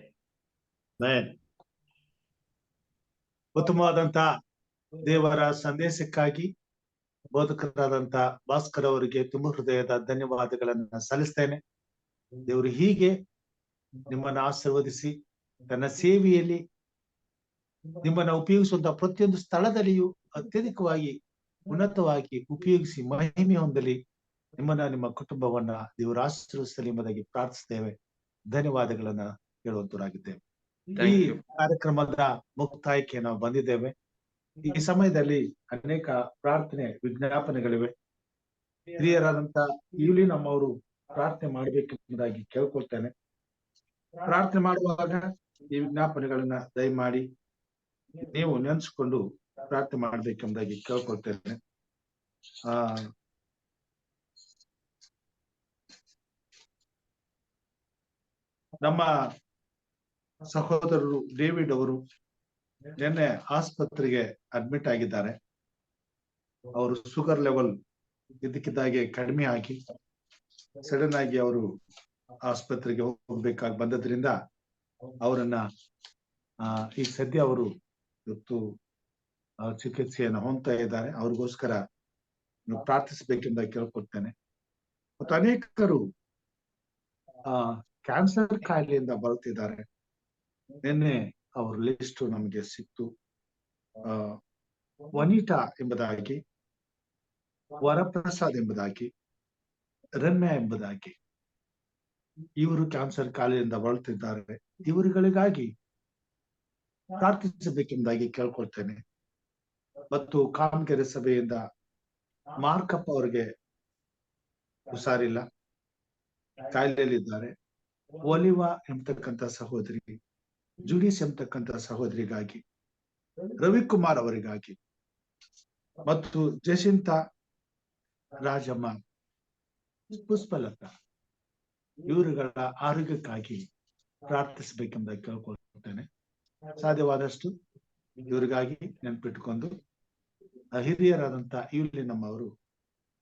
ಉತ್ತಮವಾದಂತ ದೇವರ ಸಂದೇಶಕ್ಕಾಗಿ ಬೋಧಕರಾದಂತ ಭಾಸ್ಕರ್ ಅವರಿಗೆ ತುಂಬ ಹೃದಯದ ಧನ್ಯವಾದಗಳನ್ನ ಸಲ್ಲಿಸ್ತೇನೆ. ದೇವರು ಹೀಗೆ ನಿಮ್ಮನ್ನು ಆಶೀರ್ವದಿಸಿ ತನ್ನ ಸೇವೆಯಲ್ಲಿ ನಿಮ್ಮನ್ನ ಉಪಯೋಗಿಸುವಂತ ಪ್ರತಿಯೊಂದು ಸ್ಥಳದಲ್ಲಿಯೂ ಅತ್ಯಧಿಕವಾಗಿ ಉನ್ನತವಾಗಿ ಉಪಯೋಗಿಸಿ ಮಹಿಮೆ ಹೊಂದಲಿ. ನಿಮ್ಮನ್ನ ನಿಮ್ಮ ಕುಟುಂಬವನ್ನ ದೇವರ ಆಶೀರ್ವದಿಸಲಿ ಎಂಬುದಾಗಿ ಪ್ರಾರ್ಥಿಸ್ತೇವೆ. ಧನ್ಯವಾದಗಳನ್ನ ಹೇಳುವಂತರಾಗಿದ್ದೇವೆ. ಈ ಕಾರ್ಯಕ್ರಮದ ಮುಕ್ತಾಯಕ್ಕೆ ನಾವು ಬಂದಿದ್ದೇವೆ. ಈ ಸಮಯದಲ್ಲಿ ಅನೇಕ ಪ್ರಾರ್ಥನೆ ವಿಜ್ಞಾಪನೆಗಳಿವೆ. ಹಿರಿಯರಾದಂತ ಇಲ್ಲಿ ನಮ್ಮವರು ಪ್ರಾರ್ಥನೆ ಮಾಡಬೇಕೆಂಬುದಾಗಿ ಕೇಳ್ಕೊಳ್ತೇನೆ. ಪ್ರಾರ್ಥನೆ ಮಾಡುವಾಗ ಈ ವಿಜ್ಞಾಪನೆಗಳನ್ನ ದಯಮಾಡಿ ನೀವು ನೆನೆಸ್ಕೊಂಡು ಪ್ರಾರ್ಥನೆ ಮಾಡ್ಬೇಕೆಂಬುದಾಗಿ ಕೇಳ್ಕೊಳ್ತೇನೆ. ನಮ್ಮ ಸಹೋದರರು ಡೇವಿಡ್ ಅವರು ನಿನ್ನೆ ಆಸ್ಪತ್ರೆಗೆ ಅಡ್ಮಿಟ್ ಆಗಿದ್ದಾರೆ. ಅವರು ಶುಗರ್ ಲೆವೆಲ್ ಇದಕ್ಕಿದ್ದಾಗೆ ಕಡಿಮೆ ಆಗಿ ಸಡನ್ ಆಗಿ ಅವರು ಆಸ್ಪತ್ರೆಗೆ ಹೋಗ್ಬೇಕಾಗಿ ಬಂದದ್ರಿಂದ ಅವರನ್ನ ಈ ಸದ್ಯ ಅವರು ಇವತ್ತು ಚಿಕಿತ್ಸೆಯನ್ನು ಹೊಂದ್ತಾ ಇದ್ದಾರೆ. ಅವ್ರಿಗೋಸ್ಕರ ಪ್ರಾರ್ಥಿಸಬೇಕೆಂದ ಕೇಳ್ಕೊಳ್ತೇನೆ. ಮತ್ತು ಅನೇಕರು ಕ್ಯಾನ್ಸರ್ ಕಾಯಿಲೆಯಿಂದ ಬರುತ್ತಿದ್ದಾರೆ. ನಿನ್ನೆ ಅವ್ರ ಲಿಸ್ಟ್ ನಮಗೆ ಸಿಕ್ತು. ವನಿತಾ ಎಂಬುದಾಗಿ, ವರಪ್ರಸಾದ್ ಎಂಬುದಾಗಿ, ರಮ್ಯಾ ಎಂಬುದಾಗಿ ಇವರು ಕ್ಯಾನ್ಸರ್ ಕಾಯಿಲೆಯಿಂದ ಬಳಲ್ತಿದ್ದಾರೆ. ಇವರುಗಳಿಗಾಗಿ ಪ್ರಾರ್ಥಿಸಬೇಕೆಂಬುದಾಗಿ ಕೇಳ್ಕೊಳ್ತೇನೆ. ಮತ್ತು ಕಾಮಗೆರೆ ಸಭೆಯಿಂದ ಮಾರ್ಕಪ್ಪ ಅವರಿಗೆ ಹುಷಾರಿಲ್ಲ, ಕಾಯಿಲೆಯಲ್ಲಿದ್ದಾರೆ. ಒಲಿವಾ ಎಂಬತಕ್ಕಂಥ ಸಹೋದರಿ, ಜುಡಿಸ್ ಎಂಬತಕ್ಕಂಥ ಸಹೋದರಿಗಾಗಿ, ರವಿಕುಮಾರ್ ಅವರಿಗಾಗಿ ಮತ್ತು ಜಶಿಂತಾ, ರಾಜಮ್ಮ, ಪುಷ್ಪಲತಾ ಇವರುಗಳ ಆರೋಗ್ಯಕ್ಕಾಗಿ ಪ್ರಾರ್ಥಿಸಬೇಕೆಂಬುದಾಗಿ ಕೇಳ್ಕೊಳ್ತೇನೆ. ಸಾಧ್ಯವಾದಷ್ಟು ಇವರಿಗಾಗಿ ನೆನಪಿಟ್ಟುಕೊಂಡು ಹಿರಿಯರಾದಂತ ಇಲ್ಲಿ ನಮ್ಮವರು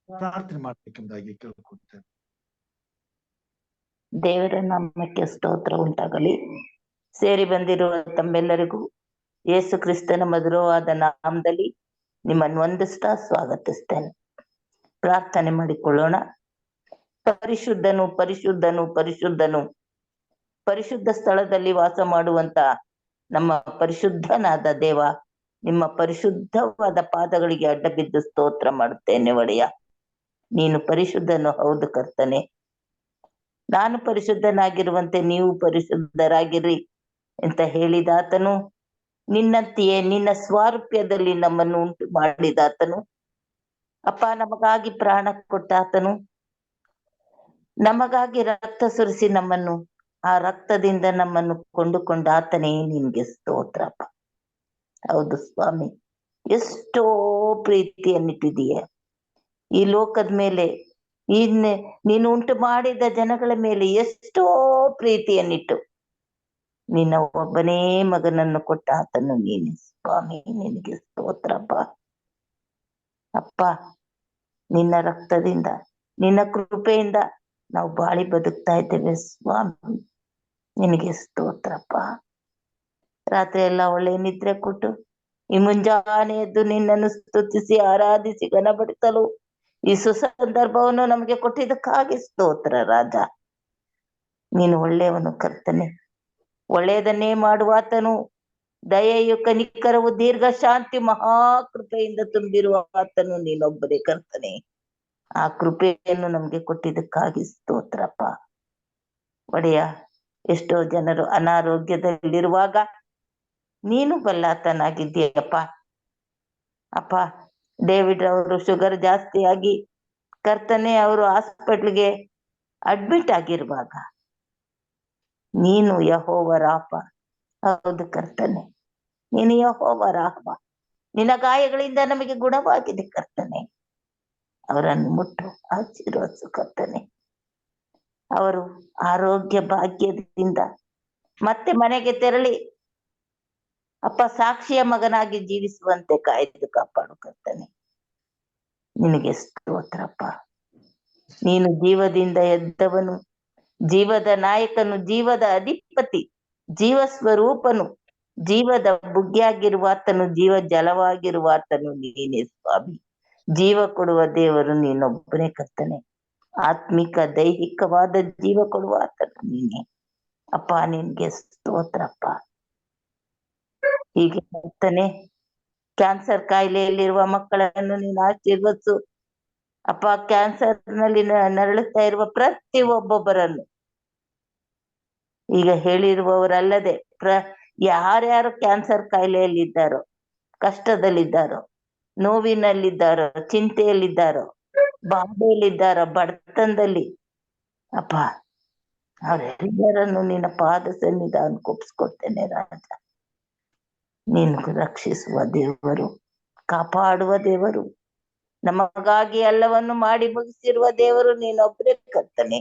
ಪ್ರಾರ್ಥನೆ ಮಾಡಬೇಕೆಂಬುದಾಗಿ ಕೇಳ್ಕೊಳ್ತೇನೆ. ದೇವರ ನಾಮಕ್ಕೆ ಸ್ತೋತ್ರ ಉಂಟಾಗಲಿ. ಸೇರಿ ಬಂದಿರುವ ತಮ್ಮೆಲ್ಲರಿಗೂ ಯೇಸು ಕ್ರಿಸ್ತನ ಮಧುರವಾದ ನಾಮದಲ್ಲಿ ನಿಮ್ಮನ್ನು ವಂದಿಸ್ತಾ ಸ್ವಾಗತಿಸ್ತೇನೆ. ಪ್ರಾರ್ಥನೆ ಮಾಡಿಕೊಳ್ಳೋಣ. ಪರಿಶುದ್ಧನು ಪರಿಶುದ್ಧನು ಪರಿಶುದ್ಧನು, ಪರಿಶುದ್ಧ ಸ್ಥಳದಲ್ಲಿ ವಾಸ ಮಾಡುವಂತ ನಮ್ಮ ಪರಿಶುದ್ಧನಾದ ದೇವ, ನಿಮ್ಮ ಪರಿಶುದ್ಧವಾದ ಪಾದಗಳಿಗೆ ಅಡ್ಡ ಬಿದ್ದು ಸ್ತೋತ್ರ ಮಾಡುತ್ತೇನೆ. ಒಡೆಯ, ನೀನು ಪರಿಶುದ್ಧನು, ಹೌದು ಕರ್ತನೆ. ನಾನು ಪರಿಶುದ್ಧನಾಗಿರುವಂತೆ ನೀವು ಪರಿಶುದ್ಧರಾಗಿರಿ ಅಂತ ಹೇಳಿದಾತನು, ನಿನ್ನಂತೆಯೇ ನಿನ್ನ ಸ್ವಾರೂಪ್ಯದಲ್ಲಿ ನಮ್ಮನ್ನು ಉಂಟು ಮಾಡಿದಾತನು. ಅಪ್ಪ, ನಮಗಾಗಿ ಪ್ರಾಣ ಕೊಟ್ಟಾತನು, ನಮಗಾಗಿ ರಕ್ತ ಸುರಿಸಿ ನಮ್ಮನ್ನು, ಆ ರಕ್ತದಿಂದ ನಮ್ಮನ್ನು ಕೊಂಡುಕೊಂಡಾತನೇ ನಿನ್ಗೆ ಸ್ತೋತ್ರಪ್ಪ. ಹೌದು ಸ್ವಾಮಿ, ಎಷ್ಟೋ ಪ್ರೀತಿಯನ್ನಿಟ್ಟಿದೀಯ ಈ ಲೋಕದ ಮೇಲೆ. ನೀನು ಉಂಟು ಮಾಡಿದ ಜನಗಳ ಮೇಲೆ ಎಷ್ಟೋ ಪ್ರೀತಿಯನ್ನಿಟ್ಟು ನಿನ್ನ ಒಬ್ಬನೇ ಮಗನನ್ನು ಕೊಟ್ಟಾತನು ನೀನೆ ಸ್ವಾಮಿ. ನಿನಗೆ ಸ್ತೋತ್ರಪ್ಪ. ಅಪ್ಪ, ನಿನ್ನ ರಕ್ತದಿಂದ, ನಿನ್ನ ಕೃಪೆಯಿಂದ ನಾವು ಬಾಳಿ ಬದುಕ್ತಾ ಇದ್ದೇವೆ ಸ್ವಾಮಿ. ನಿನಗೆ ಸ್ತೋತ್ರಪ್ಪ. ರಾತ್ರಿ ಎಲ್ಲ ಒಳ್ಳೆ ನಿದ್ರೆ ಕೊಟ್ಟು ಈ ಮುಂಜಾನೆ ಎದ್ದು ನಿನ್ನನ್ನು ಸ್ತುತಿಸಿ ಆರಾಧಿಸಿ ಘನಪಡಿಸಲು ಈ ಸುಸಂದರ್ಭವನ್ನು ನಮಗೆ ಕೊಟ್ಟಿದ್ದಕ್ಕಾಗಿ ಸ್ತೋತ್ರ ರಾಜ. ನೀನು ಒಳ್ಳೆಯವನು ಕರ್ತನೆ, ಒಳ್ಳೆಯದನ್ನೇ ಮಾಡುವಾತನು, ದಯೆಯು ಕನಿಕರವು ದೀರ್ಘ ಶಾಂತಿ ಮಹಾಕೃಪೆಯಿಂದ ತುಂಬಿರುವ ಆತನು ನೀನೊಬ್ಬರೇ ಕರ್ತನೆ. ಆ ಕೃಪೆಯನ್ನು ನಮ್ಗೆ ಕೊಟ್ಟಿದ್ದಕ್ಕಾಗಿ ಸ್ತೋತ್ರಪ್ಪ. ಒಡೆಯ, ಎಷ್ಟೋ ಜನರು ಅನಾರೋಗ್ಯದಲ್ಲಿರುವಾಗ ನೀನು ಬಲ್ಲಾತನಾಗಿದ್ದೀಯಪ್ಪ. ಅಪ್ಪ, ಡೇವಿಡ್ ಅವರು ಶುಗರ್ ಜಾಸ್ತಿ ಆಗಿ ಕರ್ತನೆ ಅವರು ಹಾಸ್ಪಿಟ್ಲ್ಗೆ ಅಡ್ಮಿಟ್ ಆಗಿರುವಾಗ ನೀನು ಯೆಹೋವ ರಾಫ. ಹೌದು ಕರ್ತನೆ, ನೀನು ಯೆಹೋವ ರಾಫ. ನಿನ್ನ ಗಾಯಗಳಿಂದ ನಮಗೆ ಗುಣವಾಗಿದೆ ಕರ್ತನೆ. ಅವರನ್ನು ಮುಟ್ಟು ಆಶೀರ್ವದಿಸು ಕರ್ತನೆ. ಅವರು ಆರೋಗ್ಯ ಭಾಗ್ಯದಿಂದ ಮತ್ತೆ ಮನೆಗೆ ತೆರಳಿ ಅಪ್ಪ ಸಾಕ್ಷಿಯ ಮಗನಾಗಿ ಜೀವಿಸುವಂತೆ ಕಾಯ್ದು ಕಾಪಾಡು ಕರ್ತನೆ. ನಿನಗೆ ಸ್ತೋತ್ರಪ್ಪ. ನೀನು ಜೀವದಿಂದ ಎದ್ದವನು, ಜೀವದ ನಾಯಕನು, ಜೀವದ ಅಧಿಪತಿ, ಜೀವ ಸ್ವರೂಪನು, ಜೀವದ ಬುಗ್ಗಿಯಾಗಿರುವಾತನು, ಜೀವ ಜಲವಾಗಿರುವಾತನು ನೀನೇ ಸ್ವಾಮಿ. ಜೀವ ಕೊಡುವ ದೇವರು ನೀನೊಬ್ಬನೇ ಕರ್ತನೆ. ಆತ್ಮಿಕ ದೈಹಿಕವಾದ ಜೀವ ಕೊಡುವ ಆತನು ನೀನೆ ಅಪ್ಪ. ನಿನ್ಗೆ ಸ್ತೋತ್ರಪ್ಪ. ಹೀಗೆ ಕರ್ತನೆ, ಕ್ಯಾನ್ಸರ್ ಕಾಯಿಲೆಯಲ್ಲಿರುವ ಮಕ್ಕಳನ್ನು ನೀನು ಆಶೀರ್ವದಿಸು ಅಪ್ಪ. ಕ್ಯಾನ್ಸರ್ ನಲ್ಲಿ ನರಳುತ್ತಾ ಇರುವ ಪ್ರತಿ ಒಬ್ಬೊಬ್ಬರನ್ನು ಈಗ ಹೇಳಿರುವವರಲ್ಲದೆ ಯಾರ್ಯಾರು ಕ್ಯಾನ್ಸರ್ ಕಾಯಿಲೆಯಲ್ಲಿದ್ದಾರೋ, ಕಷ್ಟದಲ್ಲಿದ್ದಾರೋ, ನೋವಿನಲ್ಲಿದ್ದಾರೋ, ಚಿಂತೆಯಲ್ಲಿದ್ದಾರೋ, ಬಾಧೆಯಲ್ಲಿದ್ದಾರೋ, ಬಡತನದಲ್ಲಿ ಅಪ್ಪ, ಅವರೆಲ್ಲರನ್ನು ನಿನ್ನ ಪಾದ ಸನ್ನಿಧಾನಕ್ಕೆ ಒಪ್ಪಿಸ್ಕೊಡ್ತೇನೆ ರಾಜ. ನೀನು ರಕ್ಷಿಸುವ ದೇವರು, ಕಾಪಾಡುವ ದೇವರು, ನಮಗಾಗಿ ಎಲ್ಲವನ್ನು ಮಾಡಿ ಮುಗಿಸಿರುವ ದೇವರು ನೀನೊಬ್ಬರೇ ಕರ್ತನೆ.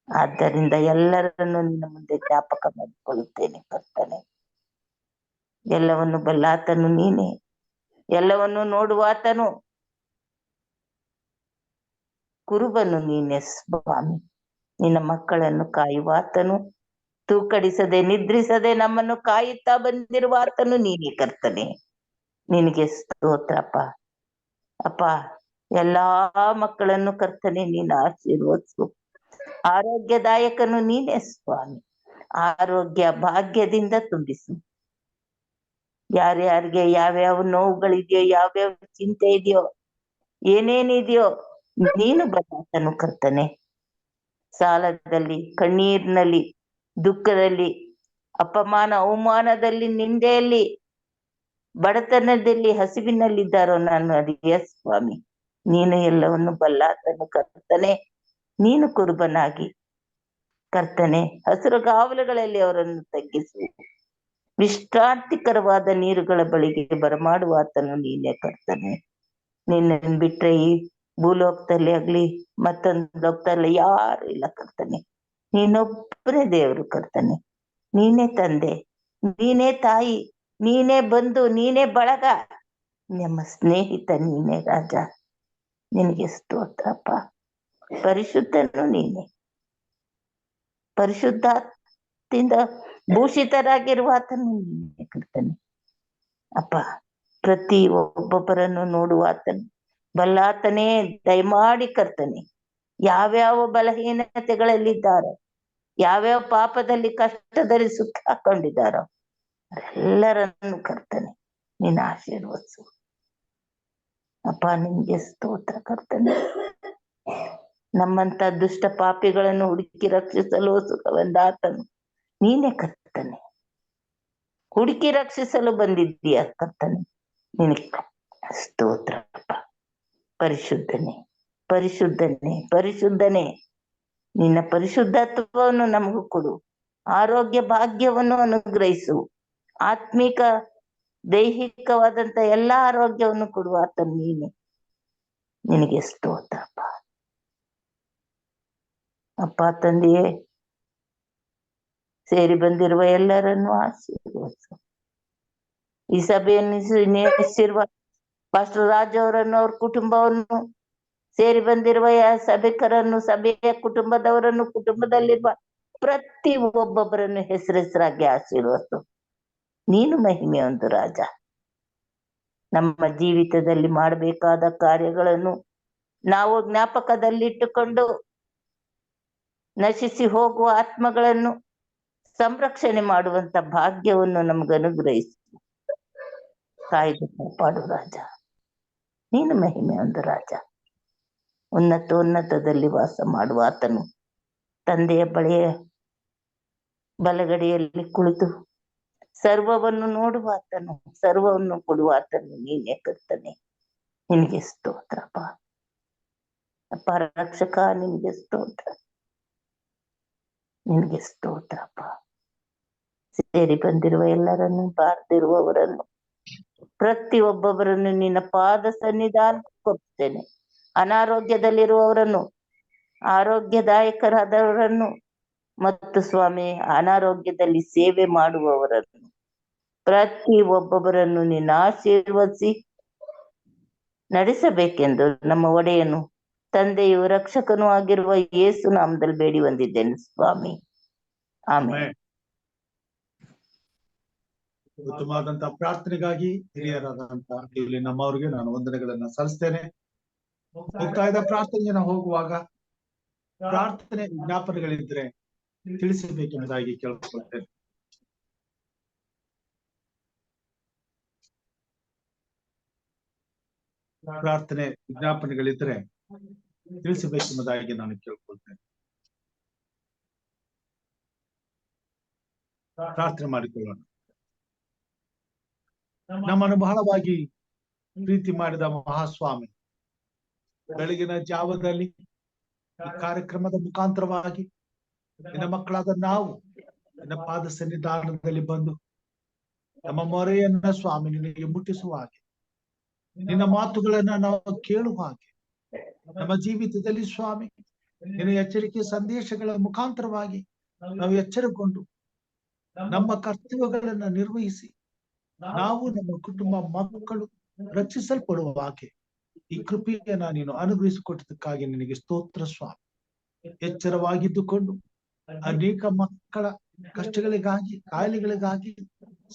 ಆದ್ದರಿಂದ ಎಲ್ಲರನ್ನು ನಿನ್ನ ಮುಂದೆ ಜ್ಞಾಪಕ ಮಾಡಿಕೊಳ್ಳುತ್ತೇನೆ ಕರ್ತನೆ. ಎಲ್ಲವನ್ನು ಬಲ್ಲಾತನು ನೀನೆ, ಎಲ್ಲವನ್ನು ನೋಡುವಾತನು, ಕುರುಬನು ನೀನೆ ಸ್ವಾಮಿ. ನಿನ್ನ ಮಕ್ಕಳನ್ನು ಕಾಯುವಾತನು, ತೂಕಡಿಸದೆ ನಿದ್ರಿಸದೆ ನಮ್ಮನ್ನು ಕಾಯುತ್ತಾ ಬಂದಿರುವಾತನು ನೀನೇ ಕರ್ತನೆ. ನಿನಗೆ ಸ್ತೋತ್ರಪ್ಪ ಅಪ್ಪ. ಎಲ್ಲಾ ಮಕ್ಕಳನ್ನು ಕರ್ತನೆ ನೀನು ಆಶೀರ್ವದಿಸು. ಆರೋಗ್ಯದಾಯಕನು ನೀನೇ ಸ್ವಾಮಿ. ಆರೋಗ್ಯ ಭಾಗ್ಯದಿಂದ ತುಂಬಿಸು. ಯಾರ್ಯಾರಿಗೆ ಯಾವ್ಯಾವ ನೋವುಗಳಿದೆಯೋ, ಯಾವ್ಯಾವ ಚಿಂತೆ ಇದೆಯೋ, ಏನೇನಿದೆಯೋ ನೀನು ಬಲ್ಲಾತನು ಕರ್ತನೆ. ಸಾಲದಲ್ಲಿ, ಕಣ್ಣೀರಿನಲ್ಲಿ, ದುಃಖದಲ್ಲಿ, ಅಪಮಾನ ಅವಮಾನದಲ್ಲಿ, ನಿಂದೆಯಲ್ಲಿ, ಬಡತನದಲ್ಲಿ, ಹಸಿವಿನಲ್ಲಿದ್ದಾರೋ ನಾನು ಅರಿಯ ಸ್ವಾಮಿ. ನೀನು ಎಲ್ಲವನ್ನು ಬಲ್ಲಾತನು ಕರ್ತನೆ. ನೀನು ಕುರುಬನಾಗಿ ಕರ್ತನೆ ಹಸಿರುಗಾವಲುಗಳಲ್ಲಿ ಅವರನ್ನು ತಗ್ಗಿಸು. ವಿಶ್ರಾಂತಿಕರವಾದ ನೀರುಗಳ ಬಳಿಗೆ ಬರಮಾಡುವ ಆತನು ನೀನೇ ಕರ್ತನೆ. ನಿನ್ನ ಬಿಟ್ರೆ ಈ ಭೂಲೋಕದಲ್ಲಿ ಆಗ್ಲಿ ಮತ್ತೊಂದು ಲೋಕದಲ್ಲಿ ಯಾರು ಇಲ್ಲ ಕರ್ತನೆ. ನೀನೊಬ್ಬನೇ ದೇವರು ಕರ್ತನೆ. ನೀನೇ ತಂದೆ, ನೀನೇ ತಾಯಿ, ನೀನೇ ಬಂಧು, ನೀನೇ ಬಳಗ, ನಮ್ಮ ಸ್ನೇಹಿತ ನೀನೇ ರಾಜ. ನಿನಗೆ ಸ್ತೋತ್ರಪ್ಪ. ಪರಿಶುದ್ಧನು ನೀನೆ, ಪರಿಶುದ್ಧದಿಂದ ಭೂಷಿತರಾಗಿರುವ ಆತನು ನೀನೇ ಕರ್ತನೆ ಅಪ್ಪ. ಪ್ರತಿ ಒಬ್ಬೊಬ್ಬರನ್ನು ನೋಡುವ ಆತನು ಬಲ್ಲಾತನೇ. ದಯಮಾಡಿ ಕರ್ತನೆ, ಯಾವ್ಯಾವ ಬಲಹೀನತೆಗಳಲ್ಲಿದ್ದಾರೋ, ಯಾವ್ಯಾವ ಪಾಪದಲ್ಲಿ ಕಷ್ಟದಲ್ಲಿ ಸಿಕ್ಕಾಕೊಂಡಿದ್ದಾರೋ ಎಲ್ಲರನ್ನು ಕರ್ತನೆ ನೀನು ಆಶೀರ್ವದಿಸು ಅಪ್ಪ. ನಿನ್ಗೆ ಸ್ತೋತ್ರ ಕರ್ತನೆ. ನಮ್ಮಂತ ದುಷ್ಟ ಪಾಪಿಗಳನ್ನು ಹುಡುಕಿ ರಕ್ಷಿಸಲು ಸುಖವೆಂದಾತನು ನೀನೇ ಕರ್ತನೆ. ಹುಡುಕಿ ರಕ್ಷಿಸಲು ಬಂದಿದ್ದೀಯ ಕರ್ತನೆ. ನಿನಗೆ ಸ್ತೋತ್ರಪ್ಪ. ಪರಿಶುದ್ಧನೆ, ಪರಿಶುದ್ಧನೆ, ಪರಿಶುದ್ಧನೆ. ನಿನ್ನ ಪರಿಶುದ್ಧತ್ವವನ್ನು ನಮಗೂ ಕೊಡು. ಆರೋಗ್ಯ ಭಾಗ್ಯವನ್ನು ಅನುಗ್ರಹಿಸು. ಆತ್ಮಿಕ ದೈಹಿಕವಾದಂತ ಎಲ್ಲಾ ಆರೋಗ್ಯವನ್ನು ಕೊಡುವ ಆತನು ನೀನೆ. ನಿನಗೆ ಸ್ತೋತ್ರಪ್ಪ ಅಪ್ಪ. ತಂದೆಯೇ, ಸೇರಿ ಬಂದಿರುವ ಎಲ್ಲರನ್ನು ಆಶೀರ್ವದಿಸು. ಈ ಸಭೆಯನ್ನು ನೇಮಿಸಿರುವ ಪಾಸ್ಟರ್ ರಾಜ್ ಅವರನ್ನು, ಅವ್ರ ಕುಟುಂಬವನ್ನು, ಸೇರಿ ಬಂದಿರುವ ಸಭಿಕರನ್ನು, ಸಭೆಯ ಕುಟುಂಬದವರನ್ನು, ಕುಟುಂಬದಲ್ಲಿರುವ ಪ್ರತಿ ಒಬ್ಬೊಬ್ಬರನ್ನು ಹೆಸರಾಗಿ ಆಶೀರ್ವದಿಸು. ನೀನು ಮಹಿಮೆ ಒಂದು ರಾಜ. ನಮ್ಮ ಜೀವಿತದಲ್ಲಿ ಮಾಡಬೇಕಾದ ಕಾರ್ಯಗಳನ್ನು ನಾವು ಜ್ಞಾಪಕದಲ್ಲಿಟ್ಟುಕೊಂಡು ನಶಿಸಿ ಹೋಗುವ ಆತ್ಮಗಳನ್ನು ಸಂರಕ್ಷಣೆ ಮಾಡುವಂತ ಭಾಗ್ಯವನ್ನು ನಮ್ಗೆ ಅನುಗ್ರಹಿಸು. ಕಾಯ್ದು ಕಾಪಾಡು ರಾಜ. ನೀನು ಮಹಿಮೆ ಒಂದು ರಾಜ. ಉನ್ನತದಲ್ಲಿ ವಾಸ ಮಾಡುವ ಆತನು ತಂದೆಯ ಬಳಿಯ ಬಲಗಡೆಯಲ್ಲಿ ಕುಳಿತು ಸರ್ವವನ್ನು ನೋಡುವ ಆತನು, ಸರ್ವವನ್ನು ಕೊಡುವ ಆತನು ನೀನೇ ಕರ್ತನೆ. ನಿನಗೆ ಸ್ತೋತ್ರಪ್ಪ ಅಪ್ಪ. ರಕ್ಷಕ, ನಿನಗೆ ಸ್ತೋತ್ರ. ನಿನ್ಗೆ ಸ್ತೋತ್ರಪ್ಪ. ಸೇರಿ ಬಂದಿರುವ ಎಲ್ಲರನ್ನು, ಬಾರದಿರುವವರನ್ನು, ಪ್ರತಿಯೊಬ್ಬೊಬ್ಬರನ್ನು ನಿನ್ನ ಪಾದ ಸನ್ನಿಧಾನಕ್ಕೆ ಕೊಡ್ತೇನೆ. ಅನಾರೋಗ್ಯದಲ್ಲಿರುವವರನ್ನು, ಆರೋಗ್ಯದಾಯಕರಾದವರನ್ನು ಮತ್ತು ಸ್ವಾಮಿ ಅನಾರೋಗ್ಯದಲ್ಲಿ ಸೇವೆ ಮಾಡುವವರನ್ನು, ಪ್ರತಿ ಒಬ್ಬೊಬ್ಬರನ್ನು ನಿನ್ನ ಆಶೀರ್ವದಿಸಿ ನಡೆಸಬೇಕೆಂದು ನಮ್ಮ ಒಡೆಯನು, ತಂದೆಯು, ರಕ್ಷಕನೂ ಆಗಿರುವ ಯೇಸು ನಾಮದಲ್ಲಿ ಬೇಡಿ ಹೊಂದಿದ್ದೇನೆ ಸ್ವಾಮಿ. ಆಮೇಲೆ ಉತ್ತಮವಾದಂತಹ ಪ್ರಾರ್ಥನೆಗಾಗಿ ಹಿರಿಯರಾದಂತಹ ಇಲ್ಲಿ ನಮ್ಮವರಿಗೆ ನಾನು ವಂದನೆಗಳನ್ನ ಸಲ್ಲಿಸ್ತೇನೆ. ಹೋಗ್ತಾ ಇದ್ದ ಪ್ರಾರ್ಥನೆಗೆ ನಾವು ಹೋಗುವಾಗ ಪ್ರಾರ್ಥನೆ ವಿಜ್ಞಾಪನೆಗಳಿದ್ರೆ ತಿಳಿಸಬೇಕೆಂಬುದಾಗಿ ಕೇಳಿಕೊಳ್ತೇನೆ. ಪ್ರಾರ್ಥನೆ ವಿಜ್ಞಾಪನೆಗಳಿದ್ರೆ ತಿಳಿಸಬೇಕೆಂಬುದಾಗಿ ನಾನು ಕೇಳ್ಕೊಳ್ತೇನೆ. ಪ್ರಾರ್ಥನೆ ಮಾಡಿಕೊಳ್ಳೋಣ. ನಮ್ಮನ್ನು ಬಹಳವಾಗಿ ಪ್ರೀತಿ ಮಾಡಿದ ಮಹಾಸ್ವಾಮಿ, ಬೆಳಗಿನ ಜಾವದಲ್ಲಿ ಈ ಕಾರ್ಯಕ್ರಮದ ಮುಖಾಂತರವಾಗಿ ನಿನ್ನ ಮಕ್ಕಳಾದ ನಾವು ನಿನ್ನ ಪಾದ ಸನ್ನಿಧಾನದಲ್ಲಿ ಬಂದು ನಮ್ಮ ಮೊರೆಯನ್ನ ಸ್ವಾಮಿ ನಿನಗೆ ಮುಟ್ಟಿಸುವ ಹಾಗೆ, ನಿನ್ನ ಮಾತುಗಳನ್ನ ನಾವು ಕೇಳುವ ಹಾಗೆ, ನಮ್ಮ ಜೀವಿತದಲ್ಲಿ ಸ್ವಾಮಿ ನಿನ್ನ ಎಚ್ಚರಿಕೆ ಸಂದೇಶಗಳ ಮುಖಾಂತರವಾಗಿ ನಾವು ಎಚ್ಚರಗೊಂಡು ನಮ್ಮ ಕರ್ತವ್ಯಗಳನ್ನ ನಿರ್ವಹಿಸಿ ನಾವು ನಮ್ಮ ಕುಟುಂಬ ಮಕ್ಕಳು ರಕ್ಷಿಸಲ್ಪಡುವ ಹಾಗೆ ಈ ಕೃಪೆಯನ್ನ ನೀನು ಅನುಗ್ರಹಿಸಿಕೊಟ್ಟದಕ್ಕಾಗಿ ನಿನಗೆ ಸ್ತೋತ್ರ ಸ್ವಾಮಿ. ಎಚ್ಚರವಾಗಿದ್ದುಕೊಂಡು ಅನೇಕ ಮಕ್ಕಳ ಕಷ್ಟಗಳಿಗಾಗಿ, ಕಾಯಿಲೆಗಳಿಗಾಗಿ,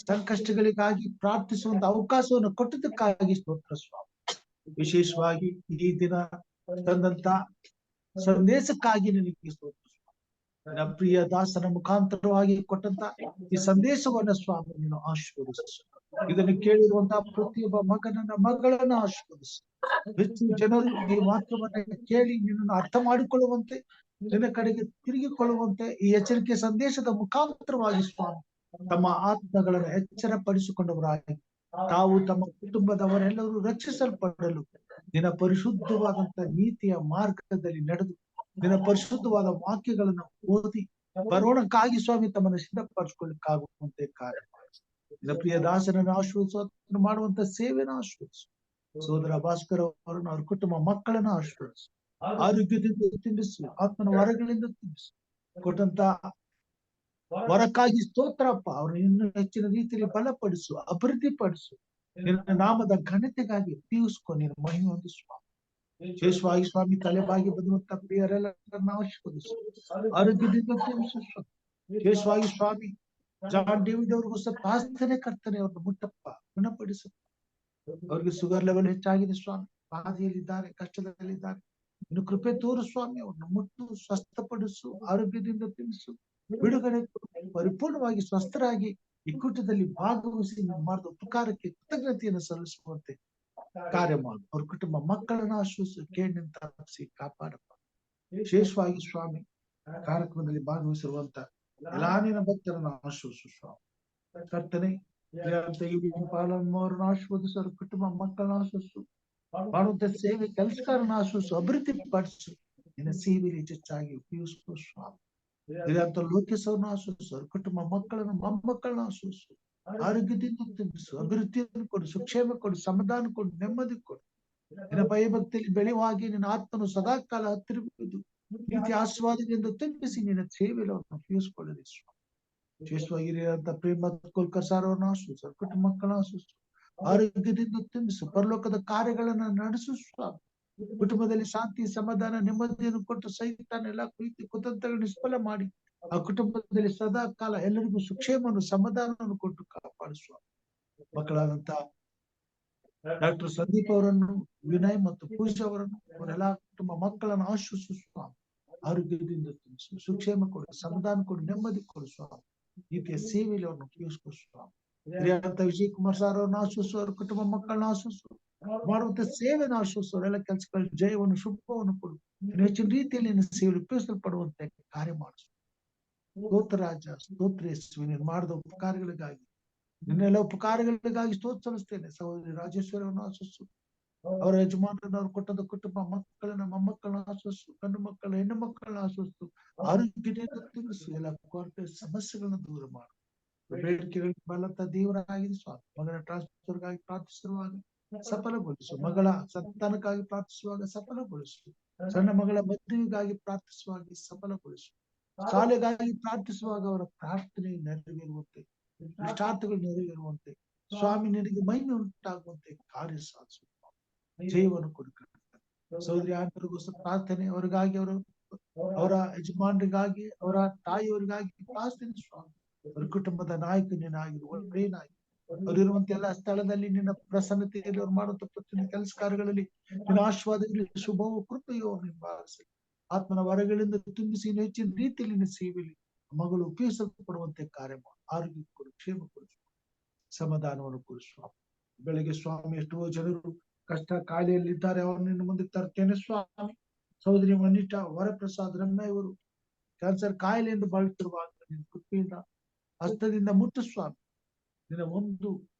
ಸಂಕಷ್ಟಗಳಿಗಾಗಿ ಪ್ರಾರ್ಥಿಸುವಂತ ಅವಕಾಶವನ್ನು ಕೊಟ್ಟದಕ್ಕಾಗಿ ಸ್ತೋತ್ರ ಸ್ವಾಮಿ. ವಿಶೇಷವಾಗಿ ಈ ದಿನ ತಂದಂತ ಸಂದೇಶಕ್ಕಾಗಿ ನಿನಗೆ ಸ್ತೋತ್ರ ಸ್ವಾಮಿ. ನನ್ನ ಪ್ರಿಯ ದಾಸನ ಮುಖಾಂತರವಾಗಿ ಕೊಟ್ಟಂತ ಈ ಸಂದೇಶವನ್ನ ಸ್ವಾಮಿ ನೀನು ಆಶೀರ್ವದಿಸು. ಇದನ್ನು ಕೇಳಿರುವಂತಹ ಪ್ರತಿಯೊಬ್ಬ ಮಗನನ್ನ ಮಗಳನ್ನ ಆಶೀರ್ವದಿಸು. ಹೆಚ್ಚು ಜನರು ಈ ವಾಕ್ಯವನ್ನ ಕೇಳಿ ನಿನ್ನನ್ನು ಅರ್ಥ ಮಾಡಿಕೊಳ್ಳುವಂತೆ, ನಿನ್ನ ಕಡೆಗೆ ತಿರುಗಿಕೊಳ್ಳುವಂತೆ ಈ ಎಚ್ಚರಿಕೆ ಸಂದೇಶದ ಮುಖಾಂತರವಾಗಿ ಸ್ವಾಮಿ ತಮ್ಮ ಆತ್ಮಗಳನ್ನು ಎಚ್ಚರಪಡಿಸಿಕೊಂಡವರಾಗಿ ತಾವು ತಮ್ಮ ಕುಟುಂಬದವರೆಲ್ಲರೂ ರಕ್ಷಿಸಲ್ಪಡಲು ನಿನ್ನ ಪರಿಶುದ್ಧವಾದಂತ ನೀತಿಯ ಮಾರ್ಗದಲ್ಲಿ ನಡೆದು ನಿನ್ನ ಪರಿಶುದ್ಧವಾದ ವಾಕ್ಯಗಳನ್ನು ಓದಿ ಬರೋಣಕ್ಕಾಗಿ ಸ್ವಾಮಿ ತಮ್ಮನ್ನು ಸಿದ್ಧಪಡಿಸಿಕೊಳ್ಳಿಕ್ಕಾಗುವಂತೆ ಕಾರ್ಯ ನಿನ್ನ ಪ್ರಿಯ ದಾಸನನ್ನು ಆಶೀರ್ವದಿಸು. ಮಾಡುವಂತ ಸೇವೆಯನ್ನು ಆಶೀರ್ವದಿಸು. ಸೋದರ ಭಾಸ್ಕರ್ ಅವರನ್ನು, ಅವ್ರ ಕುಟುಂಬ ಮಕ್ಕಳನ್ನ ಆಶೀರ್ವದಿಸು. ಆರೋಗ್ಯದಿಂದ ತುಂಬಿಸು, ಆತ್ಮನ ವರಗಳಿಂದ ತುಂಬಿಸು. ಕೊಟ್ಟಂತ ವರಕ್ಕಾಗಿ ಸ್ತೋತ್ರಪ್ಪ. ಅವ್ರನ್ನ ಇನ್ನೂ ಹೆಚ್ಚಿನ ರೀತಿಯಲ್ಲಿ ಬಲಪಡಿಸು, ಅಭಿವೃದ್ಧಿಪಡಿಸು. ನಿನ್ನ ನಾಮದ ಘನತೆಗಾಗಿ ತೀವಿಸ್ಕೊ ನಿನ್ನ ಮಹಿಮೆ ಹೊಂದಿಸುವ. ವಿಶೇಷವಾಗಿ ಸ್ವಾಮಿ ತಲೆಬಾಗಿ ಬಂದಂತ ಪ್ರಿಯರೆಲ್ಲರನ್ನ ಆಶೀರ್ವದಿಸು, ಆರೋಗ್ಯದಿಂದ ತುಂಬಿಸು. ವಿಶೇಷವಾಗಿ ಸ್ವಾಮಿ ಜಾನ್ ಡೇವಿಡ್ ಅವ್ರಿಗೂ ಸಹ ಪ್ರಾರ್ಥನೆ ಕರ್ತನೆ ಅವ್ರನ್ನ ಮುಟ್ಟಪ್ಪ, ಗುಣಪಡಿಸು. ಅವ್ರಿಗೆ ಶುಗರ್ ಲೆವೆಲ್ ಹೆಚ್ಚಾಗಿದೆ ಸ್ವಾಮಿ, ಬಾಧೆಯಲ್ಲಿದ್ದಾರೆ, ಕಷ್ಟದಲ್ಲಿದ್ದಾರೆ. ಇನ್ನು ಕೃಪೆ ತೋರು ಸ್ವಾಮಿ, ಅವ್ರನ್ನ ಮುಟ್ಟು ಸ್ವಸ್ಥಪಡಿಸು, ಆರೋಗ್ಯದಿಂದ ತುಂಬಿಸು, ಬಿಡುಗಡೆ ಪರಿಪೂರ್ಣವಾಗಿ ಸ್ವಸ್ಥರಾಗಿ ಈ ಕೂಟದಲ್ಲಿ ಭಾಗವಹಿಸಿ ಮಾಡಿದ ಉಪಕಾರಕ್ಕೆ ಕೃತಜ್ಞತೆಯನ್ನು ಸಲ್ಲಿಸುವಂತೆ ಕಾರ್ಯ ಮಾಡು. ಅವ್ರ ಕುಟುಂಬ ಮಕ್ಕಳನ್ನ ಆಶ್ವಾಸ ಕೇಳಿನಿಂದ ತಪ್ಪಿಸಿ ಕಾಪಾಡಪ್ಪ. ವಿಶೇಷವಾಗಿ ಸ್ವಾಮಿ ಕಾರ್ಯಕ್ರಮದಲ್ಲಿ ಭಾಗವಹಿಸಿರುವಂತ ಎಲ್ಲಾ ನಿನ್ನ ಭಕ್ತರನ್ನ ಆಶ್ವಾಸು ಸ್ವಾಮಿ. ಕರ್ತನೆ ಪಾಲಮ್ಮವ್ರನ್ನ ಆಶ್ವಾದಿಸು, ಅವ್ರ ಕುಟುಂಬ ಮಕ್ಕಳನ್ನ ಆಶ್ವಾಸು, ಮಾಡುವಂತ ಸೇವೆ ಕೆಲಸಗಾರನ ಆಶ್ವಾಸು, ಅಭಿವೃದ್ಧಿ ಪಡಿಸು. ನಿನ್ನ ಸೇವೆಯಲ್ಲಿ ಹೆಚ್ಚಾಗಿ ಉಪಯೋಗಿಸು ಸ್ವಾಮಿ. ಇದಂತ ಲೋಕೇಶವ್ರನ್ನ ಆಶ್ವಾಸು, ಅವ್ರ ಕುಟುಂಬ ಮಕ್ಕಳನ್ನ ಮೊಮ್ಮಕ್ಕಳನ್ನ ಆಶ್ವಾಸು, ಆರೋಗ್ಯದಿಂದ ತುಂಬಿಸು, ಅಭಿವೃದ್ಧಿಯನ್ನು ಕೊಡು, ಸುಕ್ಷೇಮ ಕೊಡು, ಸಮಾಧಾನ ಕೊಡು, ನೆಮ್ಮದಿ ಕೊಡು. ನಿನ್ನ ಭಯಭಕ್ತಿಯಲ್ಲಿ ಬೆಳೆಯುವ ಹಾಗೆ ನಿನ್ನ ಆತ್ಮನು ಸದಾಕಾಲ ಹತ್ತಿರಬಹುದು ರೀತಿ ಆಸ್ವಾದದಿಂದ ತುಂಬಿಸಿ ನಿನ್ನ ಸೇವೆಯಲ್ಲಿ ಅವ್ರನ್ನ ಉಪಯೋಗಿಸಿಕೊಳ್ಳಲಿ ಸ್ವಾಮಿ. ವಿಶೇಷವಾಗಿರಂತ ಪ್ರೇಮ ಕೋಲ್ಕರ್ ಸಾರ್ ಅವ್ರನ್ನ ಆಶ್ವಾಸು, ಅವ್ರ ಕುಟುಂಬ ಮಕ್ಕಳನ್ನ ಆಶ್ವಾಸು, ಆರೋಗ್ಯದಿಂದ ತುಂಬಿಸು, ಪರಲೋಕದ ಕಾರ್ಯಗಳನ್ನ ನಡೆಸು ಸ್ವಾಮಿ. ಕುಟುಂಬದಲ್ಲಿ ಶಾಂತಿ, ಸಮಾಧಾನ, ನೆಮ್ಮದಿಯನ್ನು ಕೊಟ್ಟು ಸೈತಾನ ಎಲ್ಲ ಪ್ರೀತಿ ಕುತಂತ್ರಗಳನ್ನು ನಿಷ್ಫಲ ಮಾಡಿ ಆ ಕುಟುಂಬದಲ್ಲಿ ಸದಾ ಕಾಲ ಎಲ್ಲರಿಗೂ ಸುಕ್ಷೇಮವನ್ನು ಸಮಾಧಾನವನ್ನು ಕೊಟ್ಟು ಕಾಪಾಡಿಸುವ. ಮಕ್ಕಳಾದಂತ ಡಾಕ್ಟರ್ ಸಂದೀಪ್ ಅವರನ್ನು, ವಿನಯ್ ಮತ್ತು ಪೂಜಾ ಅವರನ್ನು, ಅವರೆಲ್ಲ ಕುಟುಂಬ ಮಕ್ಕಳನ್ನು ಆಶ್ವಾಸಿಸುವ. ಆರೋಗ್ಯದಿಂದ ತುಂಬಿಸು, ಸುಕ್ಷೇಮ ಕೊಡು, ಸಮಾಧಾನ ಕೊಡು, ನೆಮ್ಮದಿ ಕೊಡು ಸ್ವಾಮಿ. ರೀತಿಯ ಸೇವೆಯಲ್ಲಿ ಅವ್ರನ್ನು ಉಪಯೋಗಿಸುವ ಸ್ವಾಮಿ. ಹಿರಿಯಂತ ವಿಜಯ್ ಕುಮಾರ್ ಸಾರ್ ಅವ್ರನ್ನ ಆಶ್ವಾಸು, ಅವ್ರ ಕುಟುಂಬ ಮಕ್ಕಳನ್ನ ಆಶ್ವಾಸು, ಮಾಡುವಂತ ಸೇವೆಯನ್ನು ಆಶ್ವಾಸು. ಅವರೆಲ್ಲ ಕೆಲಸಗಳ ಜಯವನ್ನು, ಶುಭವನ್ನು ಕೊಡು. ಹೆಚ್ಚಿನ ರೀತಿಯಲ್ಲಿ ನಿನ್ನ ಸೇವೆ ಉಪಯೋಗಿಸಲ್ಪಡುವಂತೆ ಕಾರ್ಯ ಮಾಡಿಸು. ಸ್ತೋತ್ರ ರಾಜ, ಸ್ತೋತ್ರ ಯೇಸುವೆ, ನೀನು ಮಾಡಿದ ಉಪಕಾರಗಳಿಗಾಗಿ, ನಿನ್ನೆಲ್ಲ ಉಪಕಾರಗಳಿಗಾಗಿ ಸ್ತೋತ್ರ ಸಲ್ಲಿಸ್ತೇನೆ. ಸಹೋದರಿ ರಾಜೇಶ್ವರವನ್ನು ಆಶ್ವಾಸು, ಅವರ ಯಜಮಾನರನ್ನು ಕೊಟ್ಟದ ಕುಟುಂಬ ಮಕ್ಕಳನ್ನ ಮೊಮ್ಮಕ್ಕಳನ್ನ ಆಶ್ವಸ್ತು, ಗಂಡು ಮಕ್ಕಳ ಹೆಣ್ಣು ಮಕ್ಕಳನ್ನ ಆಶ್ವಸ್ತು, ಆರೋಗ್ಯದಿಂದ ತುಂಬಿಸು, ಎಲ್ಲ ಕೊರತೆ ಸಮಸ್ಯೆಗಳನ್ನ ದೂರ ಮಾಡು. ಬೇಡಿಕೆಗಳಿಗೆ ಬಲತ ದೇವರಾಗಿದೆ ಸ್ವಾಮಿ. ಮಗನ ಟ್ರಾನ್ಸ್ಫರ್ಗಾಗಿ ಪ್ರಾರ್ಥಿಸಿರುವಾಗ ಸಫಲಗೊಳಿಸು, ಮಗಳ ಸಂತಾನಕ್ಕಾಗಿ ಪ್ರಾರ್ಥಿಸುವಾಗ ಸಫಲಗೊಳಿಸು, ಸಣ್ಣ ಮಗಳ ಮದುವೆಗಾಗಿ ಪ್ರಾರ್ಥಿಸುವಾಗ ಸಫಲಗೊಳಿಸು, ಶಾಲೆಗಾಗಿ ಪ್ರಾರ್ಥಿಸುವಾಗ ಅವರ ಪ್ರಾರ್ಥನೆ ನೆರವೇರುವಂತೆ, ಇಷ್ಟಾರ್ಥಗಳು ನೆರವೇರುವಂತೆ, ಸ್ವಾಮಿ ನಿನಗೆ ಮಹಿಮೆ ಉಂಟಾಗುವಂತೆ ಕಾರ್ಯ ಸಾಧಿಸು, ಜಯವನ್ನು ಕೊಡುತ್ತಾರೆ. ಸಹೋದರಿ ಆಂತರಿಗೋಸ್ಕರ ಪ್ರಾರ್ಥನೆ, ಅವರಿಗಾಗಿ ಅವರ ಯಜಮಾನರಿಗಾಗಿ, ಅವರ ತಾಯಿಯವರಿಗಾಗಿ ಪ್ರಾರ್ಥನೆ ಸ್ವಾಮಿ. ಅವರ ಕುಟುಂಬದ ನಾಯಕನೇನಾಗಿರು, ಒಳ್ಳೆಯ ನಾಯಕ, ಅವರಿರುವಂತ ಎಲ್ಲ ಸ್ಥಳದಲ್ಲಿ ನಿನ್ನ ಪ್ರಸನ್ನತೆಯಲ್ಲಿ ಅವ್ರು ಮಾಡುವಂತ ಪ್ರತಿಯೊಂದು ಕೆಲಸ ಕಾರ್ಯಗಳಲ್ಲಿ ನಿನ್ನ ಆಶೀರ್ವಾದಗಳು, ಶುಭವೂ ಕೃಪೆಯೋ ನಿಂಬಾರಿಸಲಿ. ಆತ್ಮನ ವರಗಳಿಂದ ತುಂಬಿಸಿ ಹೆಚ್ಚಿನ ರೀತಿಯಲ್ಲಿ ನಿನ್ನ ಸೇವೆಯಲ್ಲಿ ಮಗಳು ಉಪಯೋಗಿಸಲ್ಪಡುವಂತೆ ಕಾರ್ಯ ಮಾಡು. ಆರೋಗ್ಯ ಕೊಡು, ಕ್ಷೇಮ ಕೊಡು, ಸಮಾಧಾನವನ್ನು ಕೊಡು ಸ್ವಾಮಿ. ಬೆಳಗ್ಗೆ ಸ್ವಾಮಿ ಎಷ್ಟೋ ಜನರು ಕಷ್ಟ ಕಾಯಿಲೆಯಲ್ಲಿದ್ದಾರೆ, ಅವ್ರನ್ನ ನಿನ್ನ ಮುಂದೆ ತರ್ತೇನೆ ಸ್ವಾಮಿ. ಸಹೋದರಿ ಮನಿಷಾ ವರಪ್ರಸಾದ್ ರಮ್ಯ ಇವರು ಕ್ಯಾನ್ಸರ್ ಕಾಯಿಲೆಯಿಂದ ಬಾಳುತ್ತಿರುವಾಗ ನಿನ್ನ ಕೃಪೆಯಿಂದ ಹಸ್ತದಿಂದ ಮುಟ್ಟು ಸ್ವಾಮಿ. ನಿನ್ನ ಒಂದು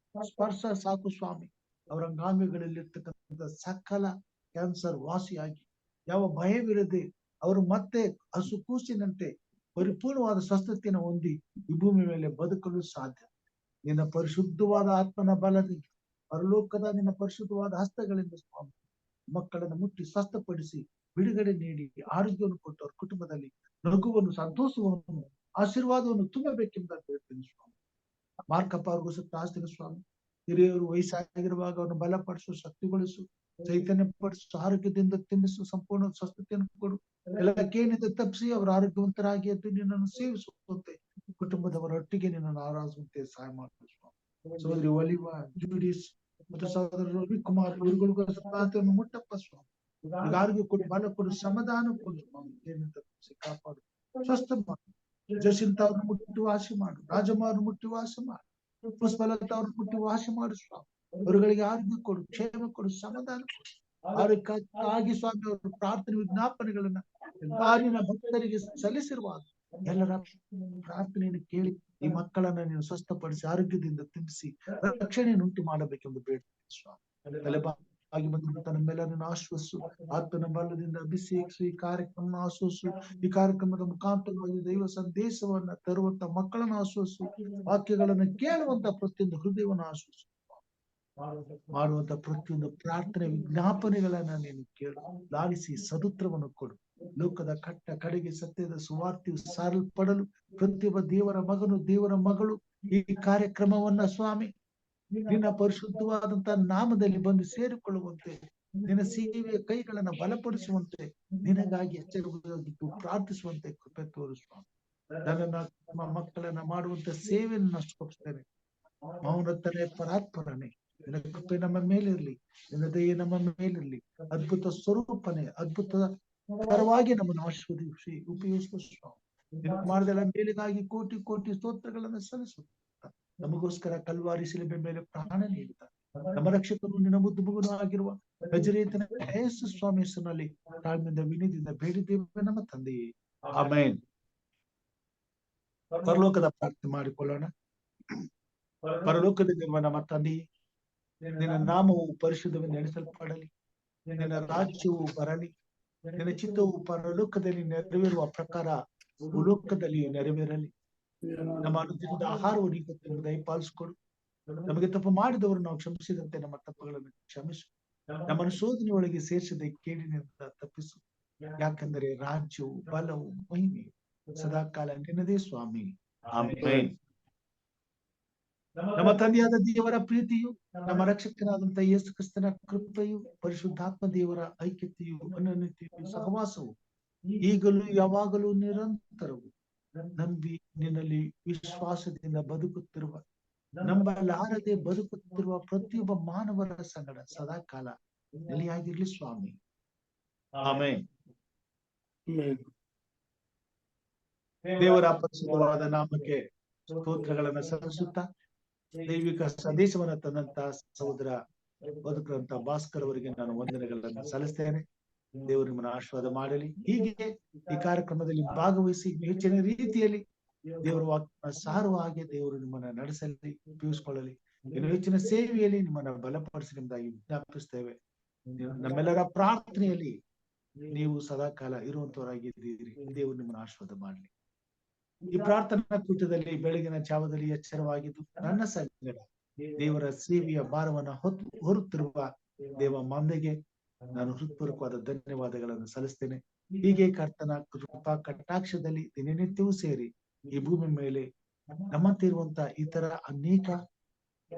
ಸ್ಪರ್ಶ ಸಾಕು ಸ್ವಾಮಿ. ಅವರ ಅಂಗಾಂಗಗಳಲ್ಲಿರ್ತಕ್ಕಂಥ ಸಕಲ ಕ್ಯಾನ್ಸರ್ ವಾಸಿಯಾಗಿ ಯಾವ ಭಯವಿರದೆ ಅವರು ಮತ್ತೆ ಹಸು ಕೂಸಿನಂತೆ ಪರಿಪೂರ್ಣವಾದ ಸ್ವಸ್ಥತೆಯನ್ನು ಹೊಂದಿ ಈ ಭೂಮಿ ಮೇಲೆ ಬದುಕಲು ಸಾಧ್ಯ. ನಿನ್ನ ಪರಿಶುದ್ಧವಾದ ಆತ್ಮನ ಬಲದಿಂದ, ಪರಲೋಕದ ನಿನ್ನ ಪರಿಶುದ್ಧವಾದ ಹಸ್ತಗಳಿಂದ ಸ್ವಾಮಿ ಮಕ್ಕಳನ್ನು ಮುಟ್ಟಿ ಸ್ವಸ್ಥಪಡಿಸಿ ಬಿಡುಗಡೆ ನೀಡಿ ಆರೋಗ್ಯವನ್ನು ಕೊಟ್ಟು ಅವ್ರ ಕುಟುಂಬದಲ್ಲಿ ನಗುವನ್ನು, ಸಂತೋಷವನ್ನು, ಆಶೀರ್ವಾದವನ್ನು ತುಂಬಬೇಕೆಂಬ ಹೇಳ್ತೀನಿ ಸ್ವಾಮಿ. ಮಾರ್ಕಪ್ಪ ಅವ್ರಿಗೋಸ್ಕರ ಪ್ರಾರ್ಥನೆ ಸ್ವಾಮಿ. ಹಿರಿಯವರು ವಯಸ್ಸಾಗಿರುವಾಗ ಅವನು ಬಲಪಡಿಸು, ಶಕ್ತಿಗೊಳಿಸು, ಚೈತನ್ಯ ಪಡಿಸು, ಆರೋಗ್ಯದಿಂದ ತಿನ್ನಿಸು, ಸಂಪೂರ್ಣ ಸ್ವಸ್ಥತೆಯನ್ನು ಕೊಡು. ಎಲ್ಲಕ್ಕೇನಿದೆ ತಪ್ಪಿಸಿ ಅವರು ಆರೋಗ್ಯವಂತರಾಗಿ ಎದ್ದು ನಿನ್ನನ್ನು ಸೇವಿಸುವಂತೆ, ಕುಟುಂಬದವರೊಟ್ಟಿಗೆ ನಿನ್ನನ್ನು ಆರಾಧಿಸುವಂತೆ ಸಹಾಯ ಮಾಡುವ ಸ್ವಾಮಿ. ಸಹೋದರಿ ಒಲಿವಾ, ಜೂಡಿಸ್ ಮತ್ತು ಸಹೋದರ ರವಿಕುಮಾರ್ ಇವರುಗಳಿಗೋಸ್ಕರ ಪ್ರಾರ್ಥನೆ ಮುಟ್ಟಪ್ಪ ಸ್ವಾಮಿ. ಆರೋಗ್ಯ ಕೊಡು, ಬಲ ಕೊಡು, ಸಮಾಧಾನ ಕೊಡು ಸ್ವಾಮಿ. ಏನಿದೆ ತಪ್ಪಿಸಿ ಕಾಪಾಡು, ಸ್ವಸ್ಥ ಮಾಡು. ಜಸಿಂತ ಅವ್ರನ್ನ ಮುಟ್ಟಿ ವಾಸಿ ಮಾಡು, ರಾಜಮ್ಮ ಮುಟ್ಟಿ ವಾಸ ಮಾಡು, ಪುಷ್ಪಲತಾ ಅವ್ರನ್ನ ಮುಟ್ಟಿ ವಾಸ ಮಾಡು ಸ್ವಾಮಿ. ಅವರುಗಳಿಗೆ ಆರೋಗ್ಯ ಕೊಡು, ಕ್ಷೇಮ ಕೊಡು, ಸಮಾಧಾನ ಕೊಡು. ಆರೋಗ್ಯಕ್ಕಾಗಿ ಸ್ವಾಮಿ ಅವರು ಪ್ರಾರ್ಥನೆ ವಿಜ್ಞಾಪನೆಗಳನ್ನ ಬಾರಿನ ಭಕ್ತರಿಗೆ ಸಲ್ಲಿಸಿರುವಾಗ ಎಲ್ಲರ ಪ್ರಾರ್ಥನೆಯನ್ನು ಕೇಳಿ ಈ ಮಕ್ಕಳನ್ನ ನೀನು ಸ್ವಸ್ಥಪಡಿಸಿ ಆರೋಗ್ಯದಿಂದ ತುಂಬಿಸಿ ರಕ್ಷಣೆಯನ್ನು ಉಂಟು ಮಾಡಬೇಕೆಂದು ಬೇಡ್ತೀನಿ ಸ್ವಾಮಿ. ತಲೆಬಾಗಿ ಬಂದಂತ ನಮ್ಮೆಲ್ಲರನ್ನು ಆಶ್ವಸು, ಆತ್ಮನ ಬಲದಿಂದ ಅಭಿಷೇಕಿಸು, ಈ ಕಾರ್ಯಕ್ರಮ ಆಶ್ವಸು. ಈ ಕಾರ್ಯಕ್ರಮದ ಮುಖಾಂತರವಾಗಿ ದೈವ ಸಂದೇಶವನ್ನ ತರುವಂತ ಮಕ್ಕಳನ್ನು ಆಶ್ವಸು, ವಾಕ್ಯಗಳನ್ನು ಕೇಳುವಂತ ಪ್ರತಿಯೊಂದು ಹೃದಯವನ್ನು ಆಶ್ವಸು. ಮಾಡುವಂತ ಪ್ರತಿಯೊಂದು ಪ್ರಾರ್ಥನೆ ವಿಜ್ಞಾಪನೆಗಳನ್ನ ನೀನು ಕೇಳು, ಲಾಲಿಸಿ ಸದುತ್ರವನ್ನು ಕೊಡು. ಲೋಕದ ಕಟ್ಟ ಕಡೆಗೆ ಸತ್ಯದ ಸುವಾರ್ತೆಯು ಸಾರಲ್ಪಡಲು ಪ್ರತಿಯೊಬ್ಬ ದೇವರ ಮಗನು, ದೇವರ ಮಗಳು ಈ ಕಾರ್ಯಕ್ರಮವನ್ನ ಸ್ವಾಮಿ ನಿನ್ನ ಪರಿಶುದ್ಧವಾದಂತ ನಾಮದಲ್ಲಿ ಬಂದು ಸೇರಿಕೊಳ್ಳುವಂತೆ, ನಿನ್ನ ಸೇವೆಯ ಕೈಗಳನ್ನ ಬಲಪಡಿಸುವಂತೆ, ನಿನಗಾಗಿ ಎಚ್ಚರವಾಗಿದ್ದು ಪ್ರಾರ್ಥಿಸುವಂತೆ ಕೃಪೆ ತೋರು ಸ್ವಾಮಿ. ನನ್ನ ಮಕ್ಕಳನ್ನ ಮಾಡುವಂತ ಸೇವೆಯನ್ನು ನಷ್ಟಪಡಿಸ್ತೇನೆ. ಮೌನತನೇ ಪರಾತ್ಪರನೇ, ನಿನ್ನ ಕೃಪೆ ನಮ್ಮ ಮೇಲಿರ್ಲಿ, ನಿನ್ನ ದಯೆ ನಮ್ಮ ಮೇಲಿರ್ಲಿ. ಅದ್ಭುತ ಸ್ವರೂಪನೇ, ಅದ್ಭುತ ಪರವಾಗಿ ನಮ್ಮನ್ನು ಆಶೀರ್ವದಿಸಿ ಉಪಯೋಗಿಸುವ ಸ್ವಾಮಿ. ಮಾಡಿದೆಲ್ಲ ಮೇಲಿಗಾಗಿ ಕೋಟಿ ಕೋಟಿ ಸ್ತೋತ್ರಗಳನ್ನು ಸಲ್ಲಿಸುತ್ತ ನಮಗೋಸ್ಕರ ಕಲ್ವಾರಿ ಶಿಲುಬೆ ಮೇಲೆ ಪ್ರಾಣ ನೀಡಿದ ನಮ್ಮ ರಕ್ಷಕರು ನಿನ್ನ ಮುದ್ದು ಮಗನು ಆಗಿರುವ ನಜರೇತನ ಯೇಸು ಸ್ವಾಮಿ ಹೆಸರಿನಲ್ಲಿ ತಾಳ್ಮೆಯಿಂದ ವಿನಯದಿಂದ ಬೇಡಿದ್ದೇವೆ ನಮ್ಮ ತಂದೆಯೇ, ಆಮೆನ್. ಪರಲೋಕದ ಪ್ರಾರ್ಥನೆ ಮಾಡಿಕೊಳ್ಳೋಣ. ಪರಲೋಕದಲ್ಲಿರುವ ನಮ್ಮ ತಂದೆಯೇ, ನಿನ್ನ ನಾಮವು ಪರಿಶುದ್ಧವೆಂದು ಎಣಿಸಲ್ಪಡಲಿ, ನಿನ್ನ ರಾಜ್ಯವು ಬರಲಿ, ನಿನ್ನ ಚಿತ್ತವು ಪರಲೋಕದಲ್ಲಿ ನೆರವೇರುವ ಪ್ರಕಾರ ಭೂಲೋಕದಲ್ಲಿ ನೆರವೇರಲಿ. ನಮ್ಮ ಅನುದಿನದ ಆಹಾರವನ್ನು ಈಗ ದಯಪಾಲಿಸಿಕೊಡು. ನಮಗೆ ತಪ್ಪು ಮಾಡಿದವರು ನಾವು ಕ್ಷಮಿಸಿದಂತೆ ನಮ್ಮ ತಪ್ಪುಗಳನ್ನು ಕ್ಷಮಿಸು. ನಮ್ಮನ್ನು ಶೋಧನೆಯೊಳಗೆ ಸೇರಿಸದೆ ಕೇಡಿನಿಂದ ತಪ್ಪಿಸು. ಯಾಕಂದರೆ ರಾಜ್ಯವು, ಬಲವು, ಮಹಿಮೆಯು ಸದಾಕಾಲ ನಿನ್ನದೇ ಸ್ವಾಮಿ, ಆಮೆನ್. ನಮ್ಮ ತಂದೆಯಾದ ದೇವರ ಪ್ರೀತಿಯು, ನಮ್ಮ ರಕ್ಷಕನಾದಂತ ಯೇಸು ಕ್ರಿಸ್ತನ ಕೃಪೆಯು, ಪರಿಶುದ್ಧಾತ್ಮ ದೇವರ ಐಕ್ಯತೆಯು, ಅನನ್ಯತೆಯು, ಸಹವಾಸವು ಈಗಲೂ ಯಾವಾಗಲೂ ನಿರಂತರವು ನಂಬಿ ನಿನ್ನಲ್ಲಿ ವಿಶ್ವಾಸದಿಂದ ಬದುಕುತ್ತಿರುವ, ನಂಬಲಾರದೆ ಬದುಕುತ್ತಿರುವ ಪ್ರತಿಯೊಬ್ಬ ಮಾನವರ ಸಂಗಡ ಸದಾಕಾಲ ನೆಲೆಯಾಗಿರ್ಲಿ ಸ್ವಾಮಿ, ಆಮೆನ್. ದೇವರ ಪರಿಶುದ್ಧವಾದ ನಾಮಕ್ಕೆ ಸ್ತೋತ್ರಗಳನ್ನ ಸಲ್ಲಿಸುತ್ತಾ ದೈವಿಕ ಸಂದೇಶವನ್ನ ತಂದಂತ ಸಹೋದರ ಬದುಕಂತ ಭಾಸ್ಕರ್ ಅವರಿಗೆ ನಾನು ವಂದನೆಗಳನ್ನ ಸಲ್ಲಿಸ್ತೇನೆ. ದೇವರು ನಿಮ್ಮನ್ನು ಆಶೀರ್ವಾದ ಮಾಡಲಿ. ಹೀಗೆ ಈ ಕಾರ್ಯಕ್ರಮದಲ್ಲಿ ಭಾಗವಹಿಸಿ ಹೆಚ್ಚಿನ ರೀತಿಯಲ್ಲಿ ದೇವರ ವಾಕ್ಯ ಸಾರುವ ಹಾಗೆ ದೇವರು ನಿಮ್ಮನ್ನ ನಡೆಸಲಿ, ಉಪಯೋಗಿಸಿಕೊಳ್ಳಲಿ. ಇನ್ನು ಹೆಚ್ಚಿನ ಸೇವೆಯಲ್ಲಿ ನಿಮ್ಮನ್ನ ಬಲಪಡಿಸಿ ನಿಮ್ದಾಗಿ ವಿಜ್ಞಾಪಿಸ್ತೇವೆ. ನಮ್ಮೆಲ್ಲರ ಪ್ರಾರ್ಥನೆಯಲ್ಲಿ ನೀವು ಸದಾಕಾಲ ಇರುವಂತವರಾಗಿದ್ದೀರಿ. ದೇವರು ನಿಮ್ಮನ್ನು ಆಶೀರ್ವಾದ ಮಾಡಲಿ. ಈ ಪ್ರಾರ್ಥನಾ ಕೂಟದಲ್ಲಿ ಬೆಳಗಿನ ಜಾವದಲ್ಲಿ ಎಚ್ಚರವಾಗಿದ್ದು ನನ್ನ ಸಂಗಡ ದೇವರ ಸೇವೆಯ ಭಾರವನ್ನು ಹೊರುತ್ತಿರುವ ದೇವ ಮಂದೆಗೆ ನಾನು ಹೃತ್ಪೂರ್ವಕವಾದ ಧನ್ಯವಾದಗಳನ್ನು ಸಲ್ಲಿಸ್ತೇನೆ. ಹೀಗೆ ಕರ್ತನ ಕೃಪಾ ಕಟಾಕ್ಷದಲ್ಲಿ ದಿನನಿತ್ಯವೂ ಸೇರಿ ಈ ಭೂಮಿ ಮೇಲೆ ನಮ್ಮಂತಿರುವಂತ ಇತರ ಅನೇಕ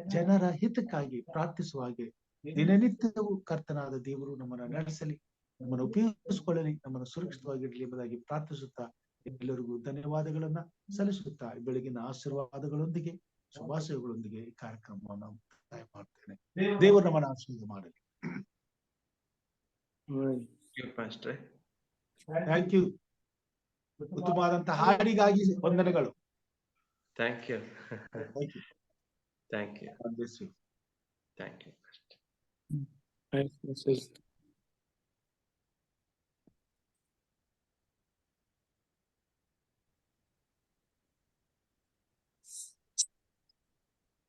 ಜನರ ಹಿತಕ್ಕಾಗಿ ಪ್ರಾರ್ಥಿಸುವ ಹಾಗೆ ದಿನನಿತ್ಯವೂ ಕರ್ತನಾದ ದೇವರು ನಮ್ಮನ್ನು ನಡೆಸಲಿ, ನಮ್ಮನ್ನು ಉಪಯೋಗಿಸಿಕೊಳ್ಳಲಿ, ನಮ್ಮನ್ನು ಸುರಕ್ಷಿತವಾಗಿರಲಿ ಎಂಬುದಾಗಿ ಪ್ರಾರ್ಥಿಸುತ್ತಾ ಎಲ್ಲರಿಗೂ ಧನ್ಯವಾದಗಳನ್ನ ಸಲ್ಲಿಸುತ್ತಾ ಬೆಳಗಿನ ಆಶೀರ್ವಾದಗಳೊಂದಿಗೆ ಶುಭಾಶಯಗಳೊಂದಿಗೆ ಈ ಕಾರ್ಯಕ್ರಮವನ್ನು ಮುಕ್ತಾಯ ಮಾಡ್ತೇನೆ. ದೇವರು ನಮ್ಮನ್ನು ಆಶೀರ್ವಾದ ಮಾಡಲಿ. Thank you. ಉತ್ತಮವಾದಂತಹ ಹಾಡಿಗಾಗಿ ವಂದನೆಗಳು. Thank you. Thank you. Thank you. God bless you. Thank you. Thank you.